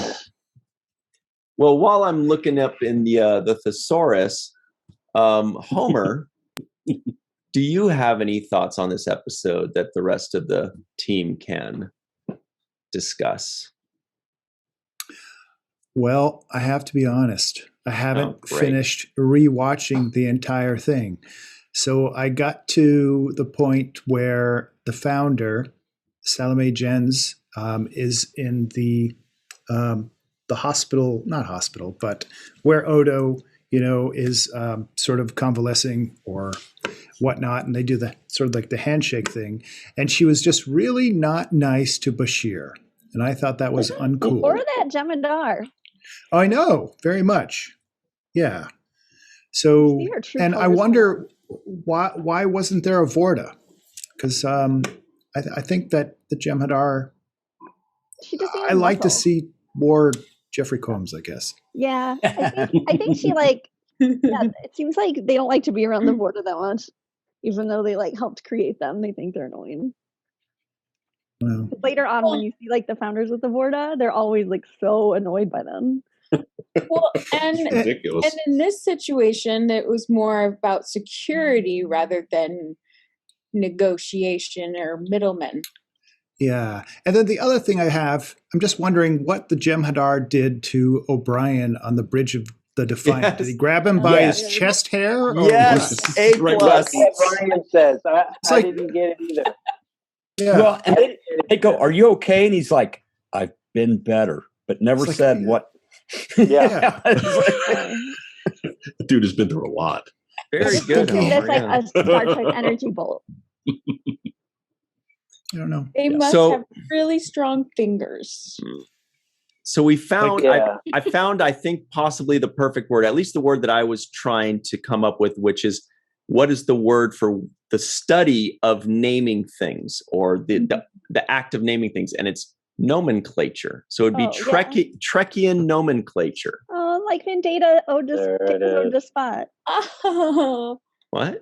Well, while I'm looking up in the thesaurus, Homer, do you have any thoughts on this episode that the rest of the team can discuss? Well, I have to be honest. I haven't great. finished rewatching the entire thing. So I got to the point where the founder, Salome Jens, is in the hospital, not hospital, but where Odo, is sort of convalescing or whatnot. And they do the sort of like the handshake thing. And she was just really not nice to Bashir. And I thought that was uncool. Or that Jemadar. I know, very much. Yeah. So, See her true and I colors wonder why wasn't there a Vorta? Because I think that the Jem'Hadar, She just I like to see more Jeffrey Combs, I guess. Yeah, I think she it seems like they don't like to be around the Vorta that much, even though they helped create them. They think they're annoying. Well, Later on, when you see the founders with the Vorta, they're always so annoyed by them. Well, and Ridiculous. in this situation, it was more about security rather than negotiation or middlemen. yeah. And then the other thing I'm just wondering what the Jem'Hadar did to O'Brien on the bridge of the Defiant. Yes. Did he grab him by Yes. his chest hair? Or Yes, A Right, plus. That's what Brian says. It's I like- didn't get it either. Yeah. Well, and they go, "Are you okay?" And he's like, "I've been better," but never It's like- said what. Yeah. The dude has been through a lot. Very good. Thinking- Homer, That's yeah. a Star Trek energy bolt. I don't know. They must So- have really strong fingers. So we found, Yeah. I found, I think, possibly the perfect word, at least the word that I was trying to come up with, which is, what is the word for the study of naming things, or the act of naming things? And it's nomenclature. So it'd be Oh, yeah. Trekkian nomenclature. Oh, like when Data There it takes over is. the spot. Oh, What?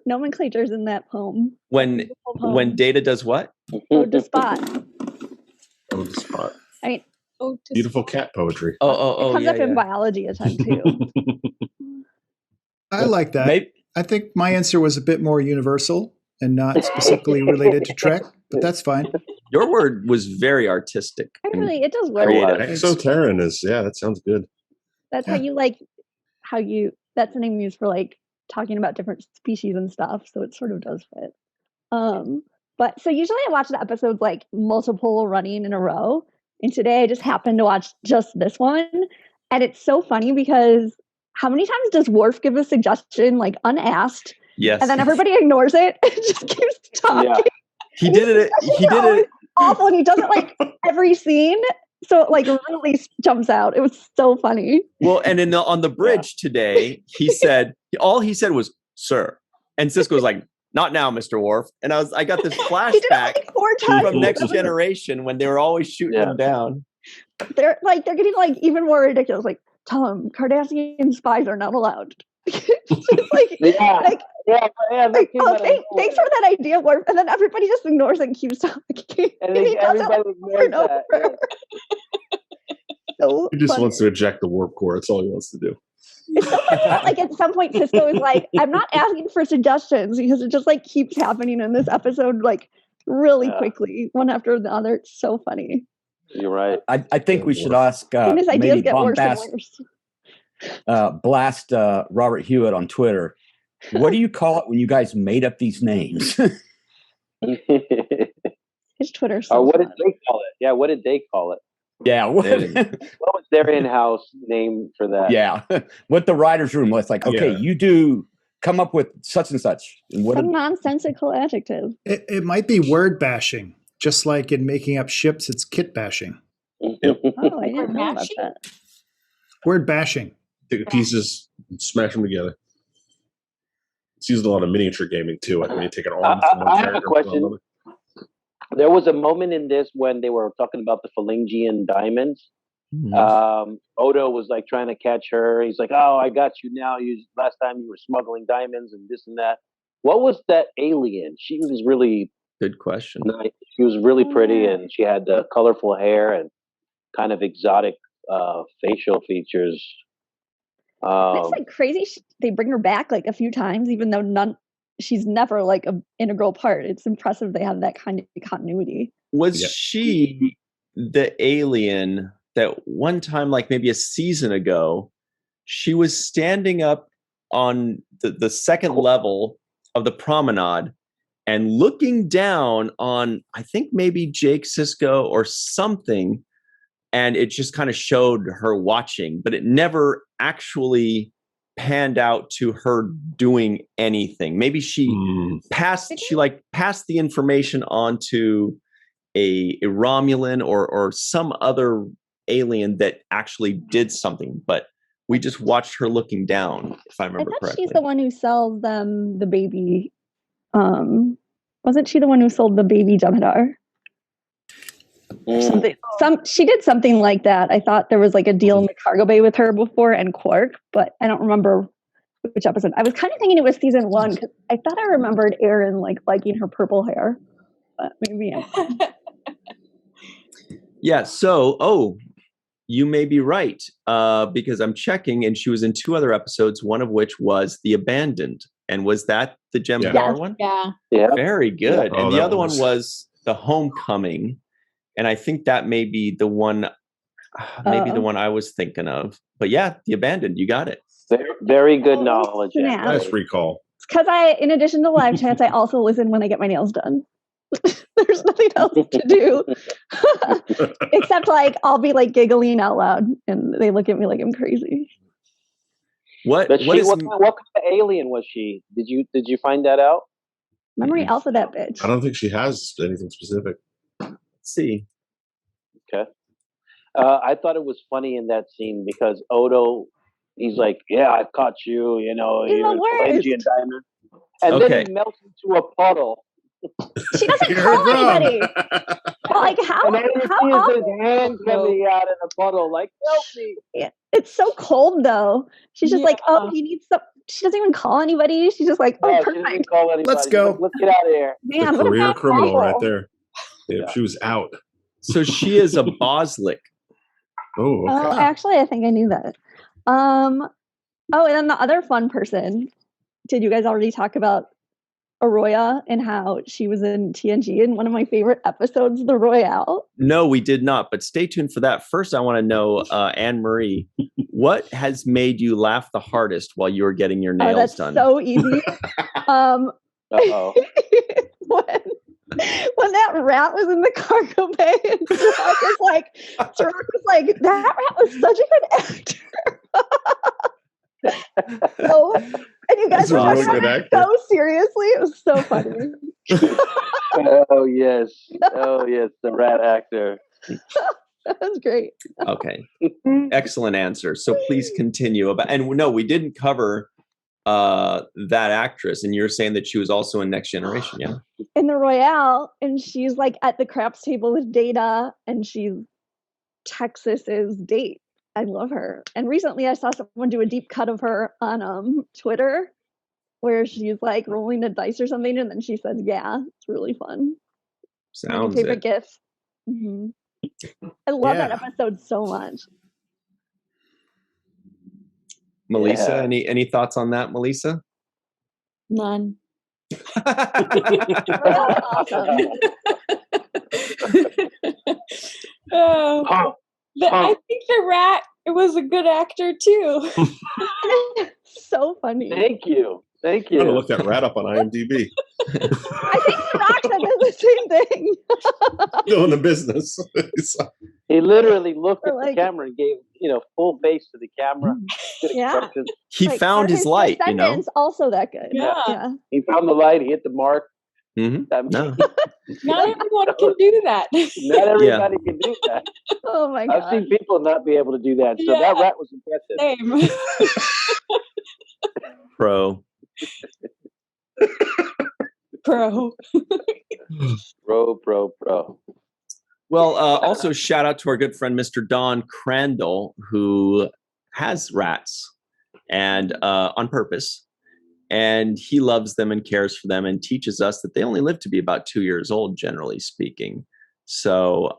Nomenclature's in that poem. When Beautiful poem. when Data does what? Ode to Spot. On the spot. I mean, oh, to Beautiful cat poetry. Oh, it comes yeah, up in yeah. biology a ton too. I like that. Maybe, I think my answer was a bit more universal and not specifically related to Trek, but that's fine. your word was very artistic. Actually, it does work. Creative. Exoterran is, that sounds good. That's Yeah. how you that's the name used for talking about different species and stuff. So it sort of does fit. But so usually I watch the episodes like multiple running in a row. And today I just happened to watch just this one. And it's so funny because how many times does Worf give a suggestion like unasked? Yes. And then everybody ignores it and just keeps talking. Yeah. He did it. He did it. Awful. And he does it like every scene. So it like really jumps out. It was so funny. Well, and on the bridge today, all he said was, "Sir." And Sisko was like, "Not now, Mr. Worf." And I got this He did flashback it like 4 times. from Next Generation when they were always shooting him down. They're getting like even more ridiculous. Like, tell him Cardassian spies are not allowed. Like, like, oh, thanks for that idea, Worf. And then everybody just ignores it and keeps talking. And everybody ignores that. Yeah. So He just funny. wants to eject the warp core. That's all he wants to do. It's so funny that, like, at some point Sisko is like, I'm not asking for suggestions, because it just like keeps happening in this episode like really quickly, one after the other. It's so funny. You're right. I think we should ask And his ideas maybe get worse and bombast, worse. blast Robert Hewitt on Twitter. What do you call it when you guys made up these names? His Twitter. Or what did they call it? Yeah, what did they call it? Yeah. What was their in-house name for that? Yeah. What the writer's room was like, okay, you come up with such and such. And what Some nonsensical adjective. It might be word bashing, just like in making up ships, it's kit bashing. Oh, I didn't know about Mashing? that. Word bashing. Take the pieces, and smash them together. It's used a lot of miniature gaming too. I mean, you take an arm from one I have a character to question. another. There was a moment in this when they were talking about the Phalangian diamonds. Odo was like trying to catch her. He's like, "Oh, I got you now. Last time you were smuggling diamonds and this and that." What was that alien? She was really Good question. nice. She was really pretty, and she had colorful hair and kind of exotic facial features. It's like crazy. They bring her back like a few times, even though she's never like an integral part. It's impressive they have that kind of continuity. Was she the alien that one time, like maybe a season ago, she was standing up on the second level of the promenade and looking down on, I think maybe Jake, Sisko, or something, and it just kind of showed her watching, but it never actually panned out to her doing anything. Maybe she passed the information on to a Romulan or some other alien that actually did something, but we just watched her looking down, if I remember correctly. She's the one who sells them the baby. Wasn't she the one who sold the baby Jem'Hadar? She did something like that. I thought there was like a deal in the cargo bay with her before and Quark, but I don't remember which episode. I was kind of thinking it was season 1 because I thought I remembered Aron like liking her purple hair, but maybe Yeah. So, you may be right, because I'm checking, and she was in 2 other episodes, one of which was The Abandoned. And was that the Jem'Hadar one? Yeah. Very good. Yeah. And the other one was The Homecoming. And I think that may be the one, the one I was thinking of. But yeah, The Abandoned, you got it. Very good knowledge. snap. Nice recall. it's because in addition to live chats, I also listen when I get my nails done. There's nothing else to do except like I'll be like giggling out loud, and they look at me like I'm crazy. What kind of alien was she? Did you find that out? Memory Alpha, that bitch. I don't think she has anything specific. Let's see. Okay. I thought it was funny in that scene because Odo, he's like, "Yeah, I caught you. You know, He's you're the worst. Phalangian diamond," and then he melts into a puddle. She doesn't call anybody. Like how And then you see awful. his hand coming out in a puddle, like, "Help me!" Yeah, it's so cold though. She's just like, oh, he needs some. She doesn't even call anybody. She's just like, oh, Yeah, she doesn't perfect. call anybody. Let's She's go. like, "Let's get out of here." Man, The what a career bad criminal couple. right there. Yeah, she was out. So she is a Boslick. Oh, okay. Oh, actually, I think I knew that. Oh, and then the other fun person. Did you guys already talk about Arroya and how she was in TNG in one of my favorite episodes, The Royale? No, we did not. But stay tuned for that. First, I want to know, Anne Marie, what has made you laugh the hardest while you were getting your nails That's done? so easy. Uh-oh. when that rat was in the cargo bay, and Cirroc was like, that rat was such a good actor. So, and you guys That's a were really talking good about it actor. so seriously. It was so funny. Oh yes, the rat actor. That was great. Okay. Excellent answer. So please continue. And no, we didn't cover that actress, and you're saying that she was also in Next Generation, yeah? In the Royale, and she's like at the craps table with Data, and she's Texas's date. I love her. And recently I saw someone do a deep cut of her on Twitter where she's like rolling a dice or something, and then she says, yeah, it's really fun. Sounds my favorite it. gif. Mm-hmm. I love that episode so much. Melissa, any thoughts on that, Melissa? None. Awesome. I think the rat was a good actor too. So funny. Thank you. I'm gonna look that rat up on IMDb. I think Cirroc said the same thing. Still in the business. He literally looked at the camera and gave full face to the camera. Yeah. He found his light, also that good. Yeah. He found the light. He hit the mark. Mm-hmm. No. Not everyone can do that. Not everybody can do that. Oh my God. I've seen people not be able to do that. So that rat was impressive. Same. Pro. Well, also shout out to our good friend Mr. Don Crandall, who has rats and on purpose, and he loves them and cares for them and teaches us that they only live to be about 2 years old, generally speaking. So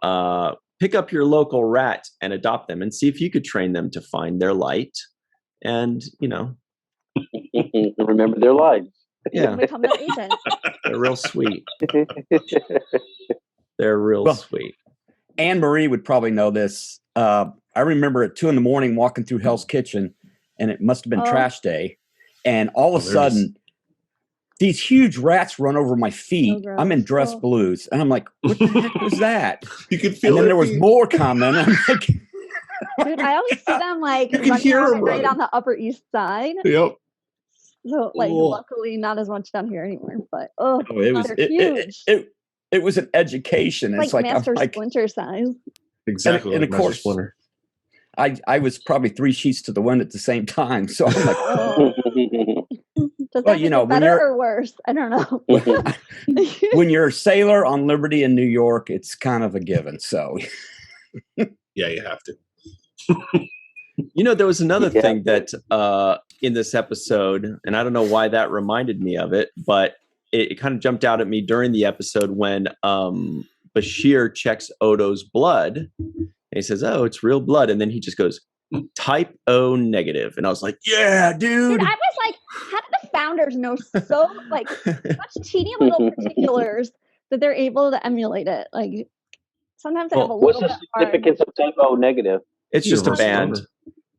pick up your local rat and adopt them and see if you could train them to find their light and remember their lives. Yeah. Become their agent. They're real sweet. They're real sweet. Anne Marie would probably know this. I remember at 2 a.m. walking through Hell's Kitchen, and it must have been trash day. And all of a sudden, these huge rats run over my feet. I'm in dress blues. And I'm like, what the heck was that? You could feel and then there was more coming. I'm like, dude, I always see them like you can hear them right on the Upper East Side. Yep. So luckily not as much down here anymore. But they're huge. It was an education. It's like Master Splinter size. Exactly. And of course, Splinter. I was probably 3 sheets to the wind at the same time. So I'm like, Does that get better or worse? I don't know. When you're a sailor on Liberty in New York, it's kind of a given. So yeah, you have to. There was another thing that in this episode, and I don't know why that reminded me of it, but it kind of jumped out at me during the episode when Bashir checks Odo's blood. And he says, "Oh, it's real blood." And then he just goes, "Type O negative." And I was like, "Yeah, dude." I was like, how did the founders know so such teeny little particulars that they're able to emulate it? Like sometimes I have a little bit hard. What's the significance of type O negative? It's just a band.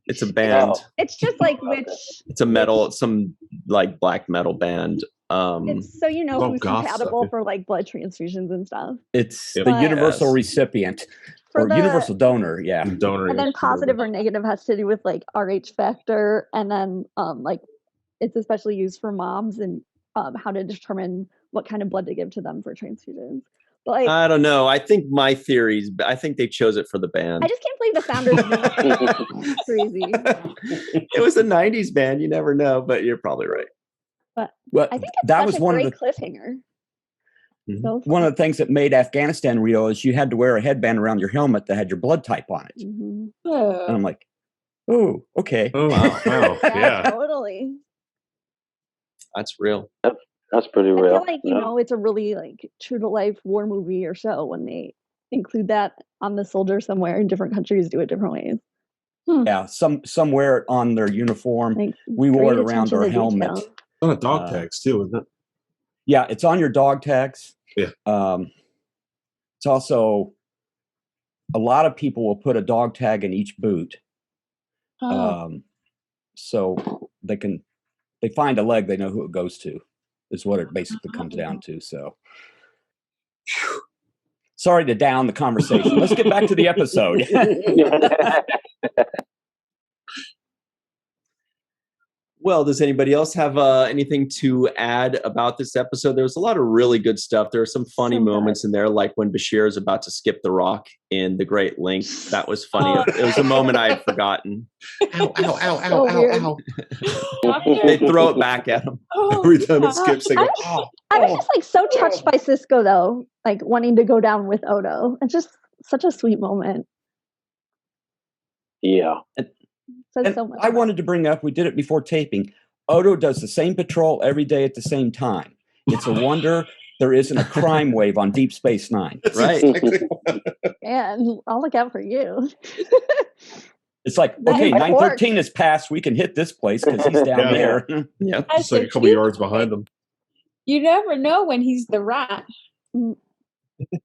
It's a band. It's just like it's a metal, some like black metal band. It's so who's compatible for like blood transfusions and stuff. It's the universal recipient or universal donor, donor. And then positive or negative has to do with like Rh factor, and then like it's especially used for moms and how to determine what kind of blood to give to them for transfusions. But I don't know. I think my theories. I think they chose it for the band. I just can't believe the founders. Crazy. It was a '90s band. You never know, but you're probably right. But I think that was one of the cliffhanger. Mm-hmm. So one of the things that made Afghanistan real is you had to wear a headband around your helmet that had your blood type on it. Mm-hmm. And I'm like, oh, okay. Oh, wow. Yeah. Totally. That's real. That's pretty real. I feel like, it's a really like true to life war movie or show when they include that on the soldier somewhere in different countries do it different ways. Yeah, some wear it on their uniform. We wore it around our helmet. It's on a dog tags too, isn't it? Yeah, it's on your dog tags. Yeah. It's also a lot of people will put a dog tag in each boot. So they find a leg, they know who it goes to, is what it basically comes down to. So Sorry to down the conversation. Let's get back to the episode. Well, does anybody else have anything to add about this episode? There was a lot of really good stuff. There were some funny moments in there, like when Bashir is about to skip the rock in the Great Link. That was funny. It was a moment I had forgotten. Ow, ow, ow, ow, ow, ow. They throw it back at him. Every time it skips, they go, I was just like so touched by Sisko though, like wanting to go down with Odo. It's just such a sweet moment. Yeah. And So much I wanted to bring up, we did it before taping. Odo does the same patrol every day at the same time. It's a wonder there isn't a crime wave on Deep Space Nine. Right. Man, I'll look out for you. It's like, okay, 913 is passed. We can hit this place because he's down there. Yeah. It's like a couple yards behind them. You never know when he's the rat.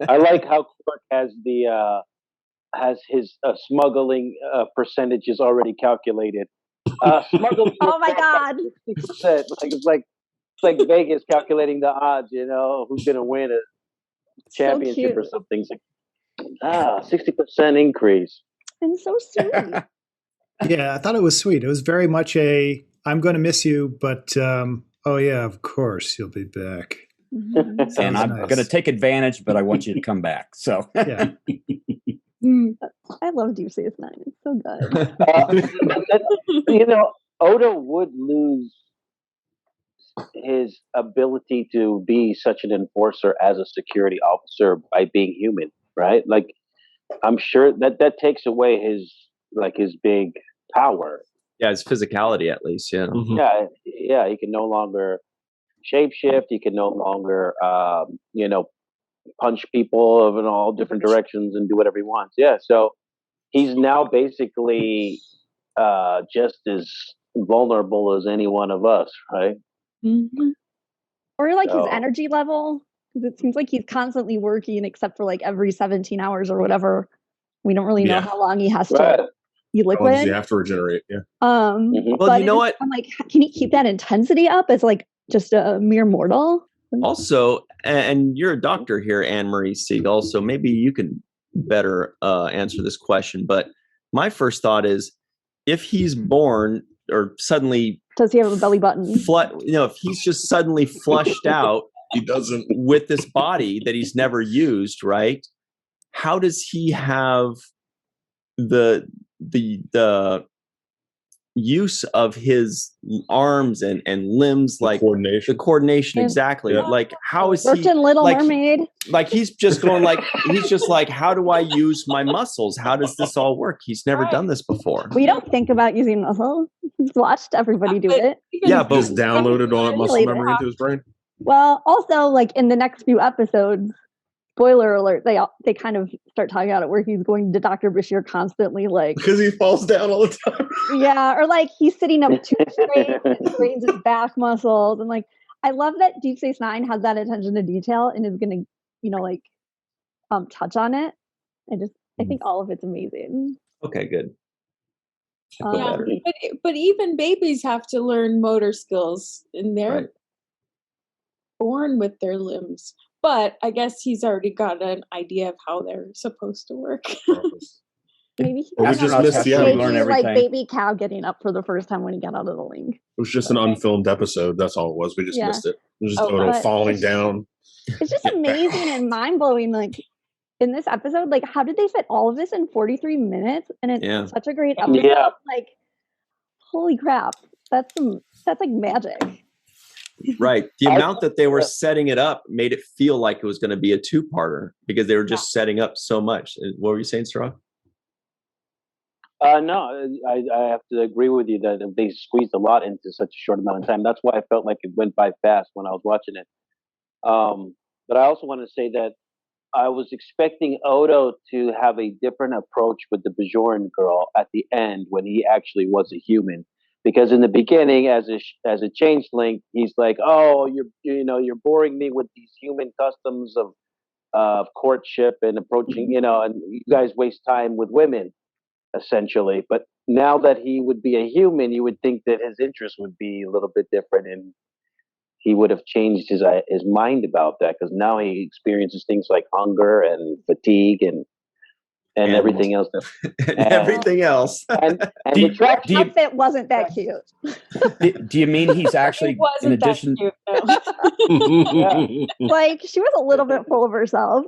I like how Quark has his smuggling percentages already calculated. Smuggling. Oh my God! 60%. It's like Vegas calculating the odds. You know who's going to win a championship or something. It's like 60% increase. And so sweet. Yeah, I thought it was sweet. It was very much I'm going to miss you, but oh yeah, of course you'll be back. Mm-hmm. And I'm going to take advantage, but I want you to come back. So yeah. I love Deep Space Nine. It's so good. You know, Odo would lose his ability to be such an enforcer as a security officer by being human, right? Like, I'm sure that takes away his big power. Yeah, his physicality at least. Yeah. Mm-hmm. Yeah. He can no longer shapeshift. He can no longer, punch people in all different directions and do whatever he wants. Yeah. So he's now basically just as vulnerable as any one of us, right? Mm-hmm. Or like his energy level, because it seems like he's constantly working, except for like every 17 hours or whatever. We don't really know how long he has to be liquid. How does he have to regenerate? Yeah. Well, but you know what? I'm like, can he keep that intensity up as like just a mere mortal? Also, and you're a doctor here, Marie Segal, so maybe you can better answer this question. But my first thought is, if he's born or suddenly does he have a belly button? If he's just suddenly flushed out, he doesn't with this body that he's never used, right? How does he have the use of his arms and limbs, like the coordination exactly. Like how is worked in Little like, Mermaid? Like he's just going like he's just like, how do I use my muscles? How does this all work? He's never done this before. We don't think about using muscles. He's watched everybody do it. Yeah, but just downloaded all that muscle memory into his brain. Well, also like in the next few episodes, spoiler alert, they kind of start talking about it where he's going to Dr. Bashir constantly, like because he falls down all the time. Yeah, or like he's sitting up too straight and strains his back muscles, and like I love that Deep Space Nine has that attention to detail and is gonna, touch on it. I think all of it's amazing. Okay, good. But even babies have to learn motor skills, and they're born with their limbs. But I guess he's already got an idea of how they're supposed to work. Maybe we just missed the end. Learn everything. Like baby cow getting up for the first time when he got out of the link. It was just an unfilmed episode. That's all it was. We just missed it. It was just Odo falling down. It's just amazing and mind blowing. Like in this episode, like how did they fit all of this in 43 minutes? And it's such a great episode. Yeah. Like, holy crap! That's like magic. Right. The amount that they were setting it up made it feel like it was going to be a two-parter because they were just setting up so much. What were you saying, Cirroc? No, I have to agree with you that they squeezed a lot into such a short amount of time. That's why I felt like it went by fast when I was watching it. But I also want to say that I was expecting Odo to have a different approach with the Bajoran girl at the end when he actually was a human. Because in the beginning, as a changeling, he's like, "Oh, you're boring me with these human customs of courtship and approaching, and you guys waste time with women, essentially." But now that he would be a human, you would think that his interest would be a little bit different, and he would have changed his mind about that, because now he experiences things like hunger and fatigue and everything else. And everything else. And the outfit wasn't that cute. Do you mean he's actually, in addition? Cute, no. Like, she was a little bit full of herself.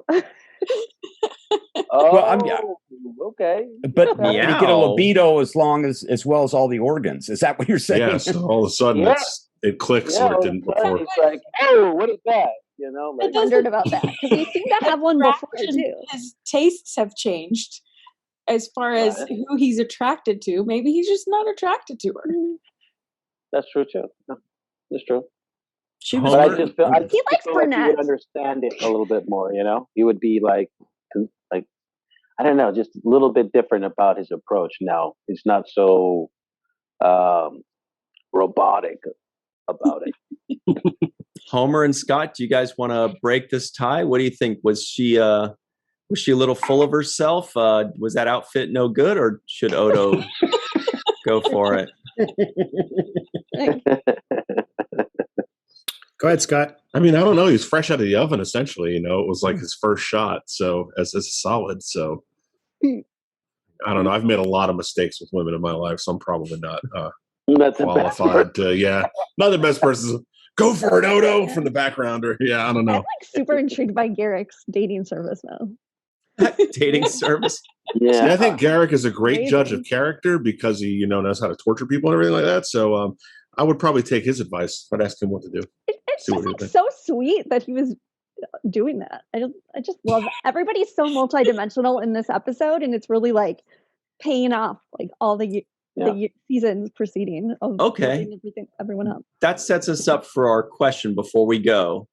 Okay. But you get a libido as well as all the organs. Is that what you're saying? Yeah, so all of a sudden it clicks where it didn't before. It's like, oh, what is that? You know, I wondered about that, because he seemed to have one before too. His tastes have changed as far as who he's attracted to. Maybe he's just not attracted to her. That's true too. No, that's true. But I just feel, he likes brunettes. Like he would understand it a little bit more. You know, he would be like I don't know, just a little bit different about his approach now. He's not so robotic about it. Homer and Scott, do you guys want to break this tie? What do you think? Was she a little full of herself? Was that outfit no good, or should Odo go for it? Go ahead, Scott. I mean, I don't know. He's fresh out of the oven, essentially. You know, it was like his first shot, so as a solid. So I don't know. I've made a lot of mistakes with women in my life, so I'm probably not qualified to. Yeah, not the best person. Go for it, Odo, from the background, or I don't know. I'm like super intrigued by Garrick's dating service now. Dating service. Yeah, See, I think Garrick is a great judge of character because he, knows how to torture people and everything like that. So I would probably take his advice. I'd ask him what to do. It's just like so sweet that he was doing that. I just love it. Everybody's so multidimensional in this episode, and it's really like paying off like all the seasons preceding of everyone up. That sets us up for our question before we go.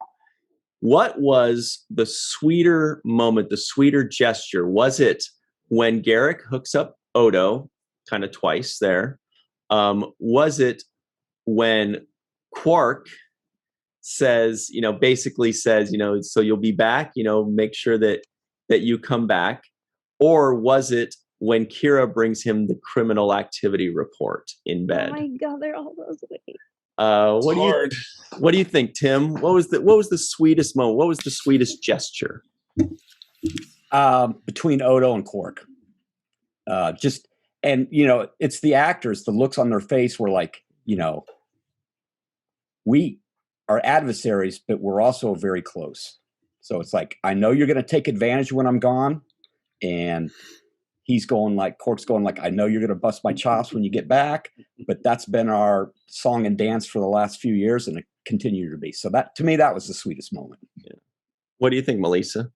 What was the sweeter moment, the sweeter gesture? Was it when Garrick hooks up Odo kind of twice there? Was it when Quark says, basically says, so you'll be back, make sure that you come back? Or was it when Kira brings him the criminal activity report in bed? Oh my God, they're all those ways. What do you think, Tim? What was the sweetest moment? What was the sweetest gesture? Between Odo and Quark. It's the actors, the looks on their face were like, we are adversaries, but we're also very close. So it's like, I know you're going to take advantage when I'm gone. And Quark's going like, I know you're going to bust my chops when you get back, but that's been our song and dance for the last few years, and it continued to be. So that, to me, that was the sweetest moment. Yeah. What do you think, Melissa?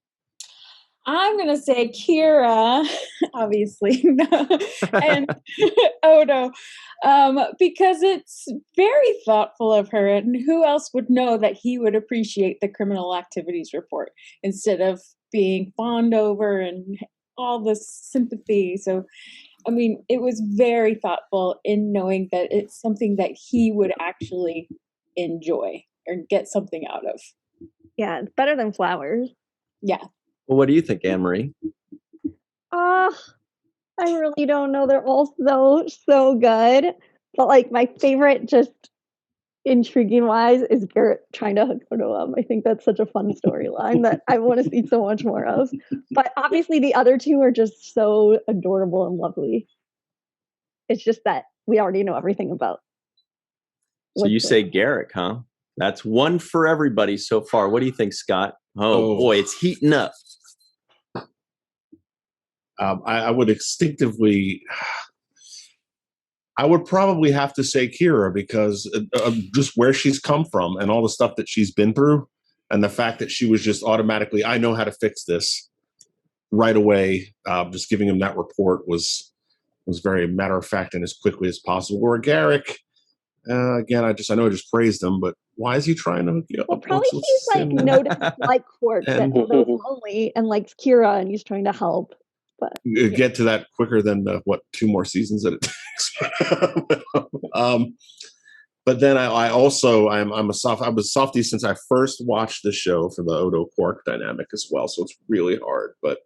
I'm going to say Kira, obviously, and Odo, because it's very thoughtful of her, and who else would know that he would appreciate the criminal activities report instead of being fawned over and all this sympathy. So, I mean, it was very thoughtful in knowing that it's something that he would actually enjoy or get something out of. Yeah, it's better than flowers. Yeah. Well, what do you think, Anne-Marie? I really don't know. They're all so good. But like my favorite, just intriguing wise, is Garrett trying to hook Odo up. I think that's such a fun storyline that I want to see so much more of. But obviously the other two are just so adorable and lovely. It's just that we already know everything about. So you say Garrick, huh? That's one for everybody so far. What do you think, Scott? Oh boy, it's heating up. I would instinctively, I would probably have to say Kira because of just where she's come from and all the stuff that she's been through, and the fact that she was just automatically, I know how to fix this right away. Just giving him that report was very matter of fact and as quickly as possible. Or Garrick, again, I know I just praised him, but why is he trying to hook you up? Well, probably he's like noticed like Quark that Odo's lonely and likes Kira, and he's trying to help. But get to that quicker than 2 more seasons that it takes. But then I was a softie since I first watched the show for the Odo Quark dynamic as well. So it's really hard, but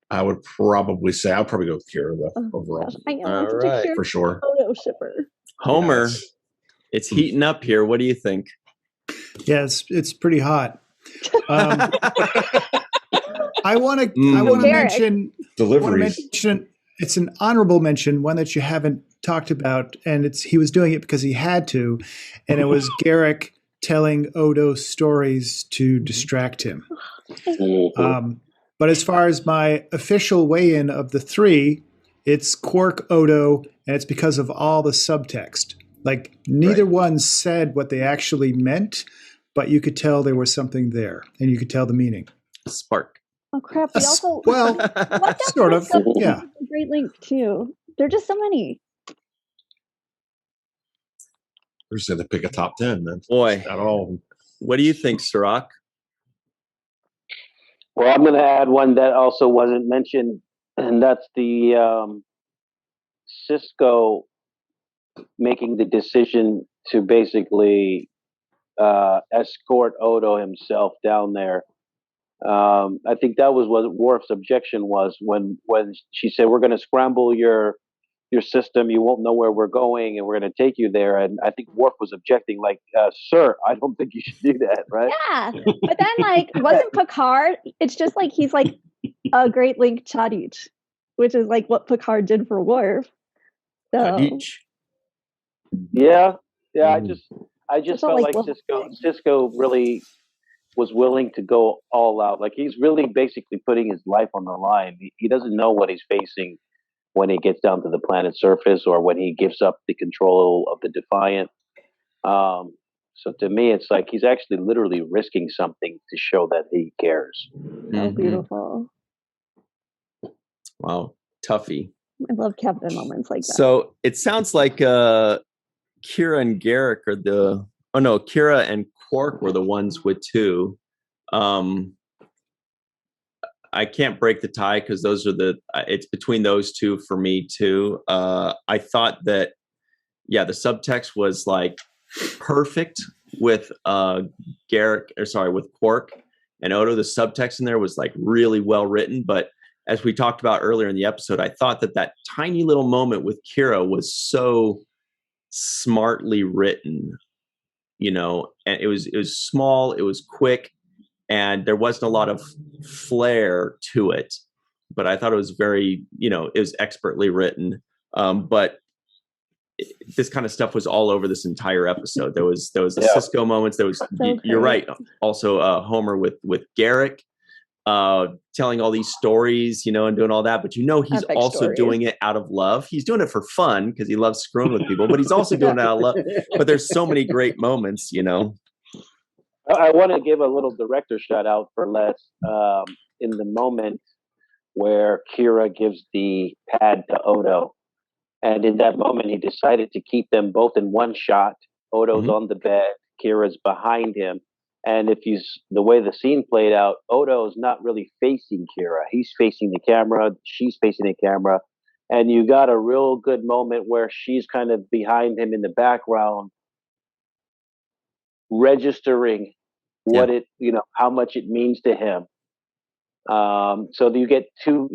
I would probably say I'll probably go with Kira though, overall. All right, for sure. Odo shipper. Homer, it's heating up here. What do you think? Yeah, it's pretty hot. I want to mention Deliveries. It's an honorable mention, one that you haven't talked about, and he was doing it because he had to, and it was Garrick telling Odo stories to distract him. But as far as my official weigh-in of the three, it's Quark, Odo, and it's because of all the subtext. Like, neither one said what they actually meant, but you could tell there was something there, and you could tell the meaning. Spark. Oh crap! We also sort of, yeah. A great link too. There are just so many. We're just going to pick a top 10, then. Boy, not all. What do you think, Cirroc? Well, I'm going to add one that also wasn't mentioned, and that's the Sisko making the decision to basically escort Odo himself down there. I think that was what Worf's objection was when she said, "We're going to scramble your system. You won't know where we're going, and we're going to take you there." And I think Worf was objecting, like, "Sir, I don't think you should do that, right?" Yeah, but then like wasn't Picard? It's just like he's like a great link shoutout, which is like what Picard did for Worf. So yeah. I just felt like Sisko really was willing to go all out. Like, he's really basically putting his life on the line. He doesn't know what he's facing when he gets down to the planet's surface or when he gives up the control of the Defiant. So to me, it's like he's actually literally risking something to show that he cares. So beautiful. Wow, toughie. I love Captain moments like that. So it sounds like Kira and Garrick are Kira and Quark were the ones with two. I can't break the tie because those are it's between those two for me too. I thought that, the subtext was like perfect with with Quark and Odo. The subtext in there was like really well written, but as we talked about earlier in the episode, I thought that tiny little moment with Kira was so smartly written, and it was small, it was quick, and there wasn't a lot of flair to it, but I thought it was very, it was expertly written. But this kind of stuff was all over this entire episode. There was the Sisko moments. There was, you're right. Also, Homer with Garrick, telling all these stories, and doing all that. But he's epic also stories. doing it out of love. He's doing it for fun because he loves screwing with people, but he's also doing it out of love. But there's so many great moments, I want to give a little director shout out for Les in the moment where Kira gives the pad to Odo. And in that moment, he decided to keep them both in one shot. Odo's on the bed, Kira's behind him. And the way the scene played out, Odo is not really facing Kira. He's facing the camera. She's facing the camera. And you got a real good moment where she's kind of behind him in the background, registering what how much it means to him. So you get two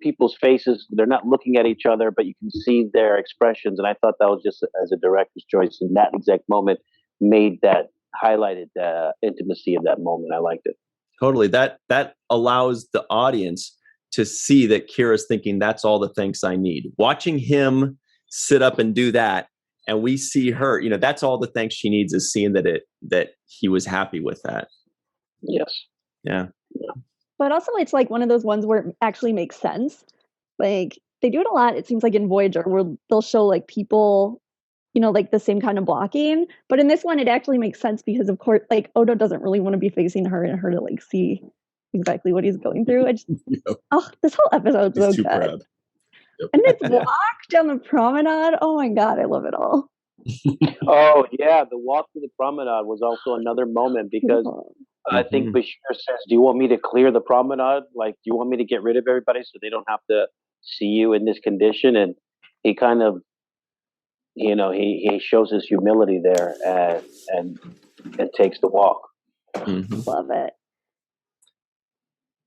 people's faces. They're not looking at each other, but you can see their expressions. And I thought that was just as a director's choice in that exact moment highlighted the intimacy of that moment. I liked it. Totally. That allows the audience to see that Kira's thinking that's all the thanks I need. Watching him sit up and do that, and we see her, that's all the thanks she needs, is seeing that he was happy with that. Yes. Yeah. But also, it's like one of those ones where it actually makes sense. Like, they do it a lot, it seems like, in Voyager, where they'll show like people, like the same kind of blocking. But in this one, it actually makes sense because, of course, like Odo doesn't really want to be facing her and her to like see exactly what he's going through. This whole episode's so good. Proud. Yep. And it's walk down the promenade. Oh my God, I love it all. Oh yeah, the walk to the promenade was also another moment because I think Bashir says, "Do you want me to clear the promenade? Like, do you want me to get rid of everybody so they don't have to see you in this condition?" And he kind of, he shows his humility there and takes the walk. Love it.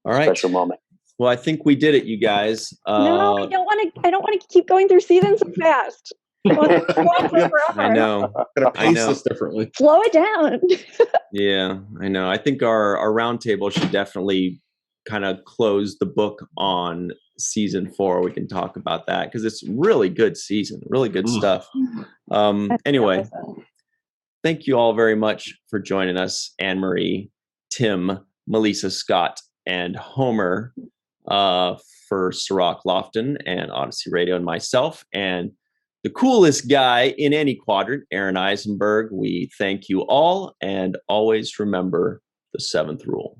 All right. Special moment. Well, I think we did it, you guys. No, I don't want to keep going through seasons so fast. I know. Gotta I pace know. this differently. Slow it down. Yeah, I know. I think our roundtable should definitely kind of close the book on season 4. We can talk about that because it's really good season, really good stuff. Anyway, thank you all very much for joining us, Anne Marie, Tim, Melissa, Scott, and Homer for Cirroc, Lofton, and Odyssey Radio, and myself, and the coolest guy in any quadrant, Aron Eisenberg. We thank you all, and always remember the 7th rule.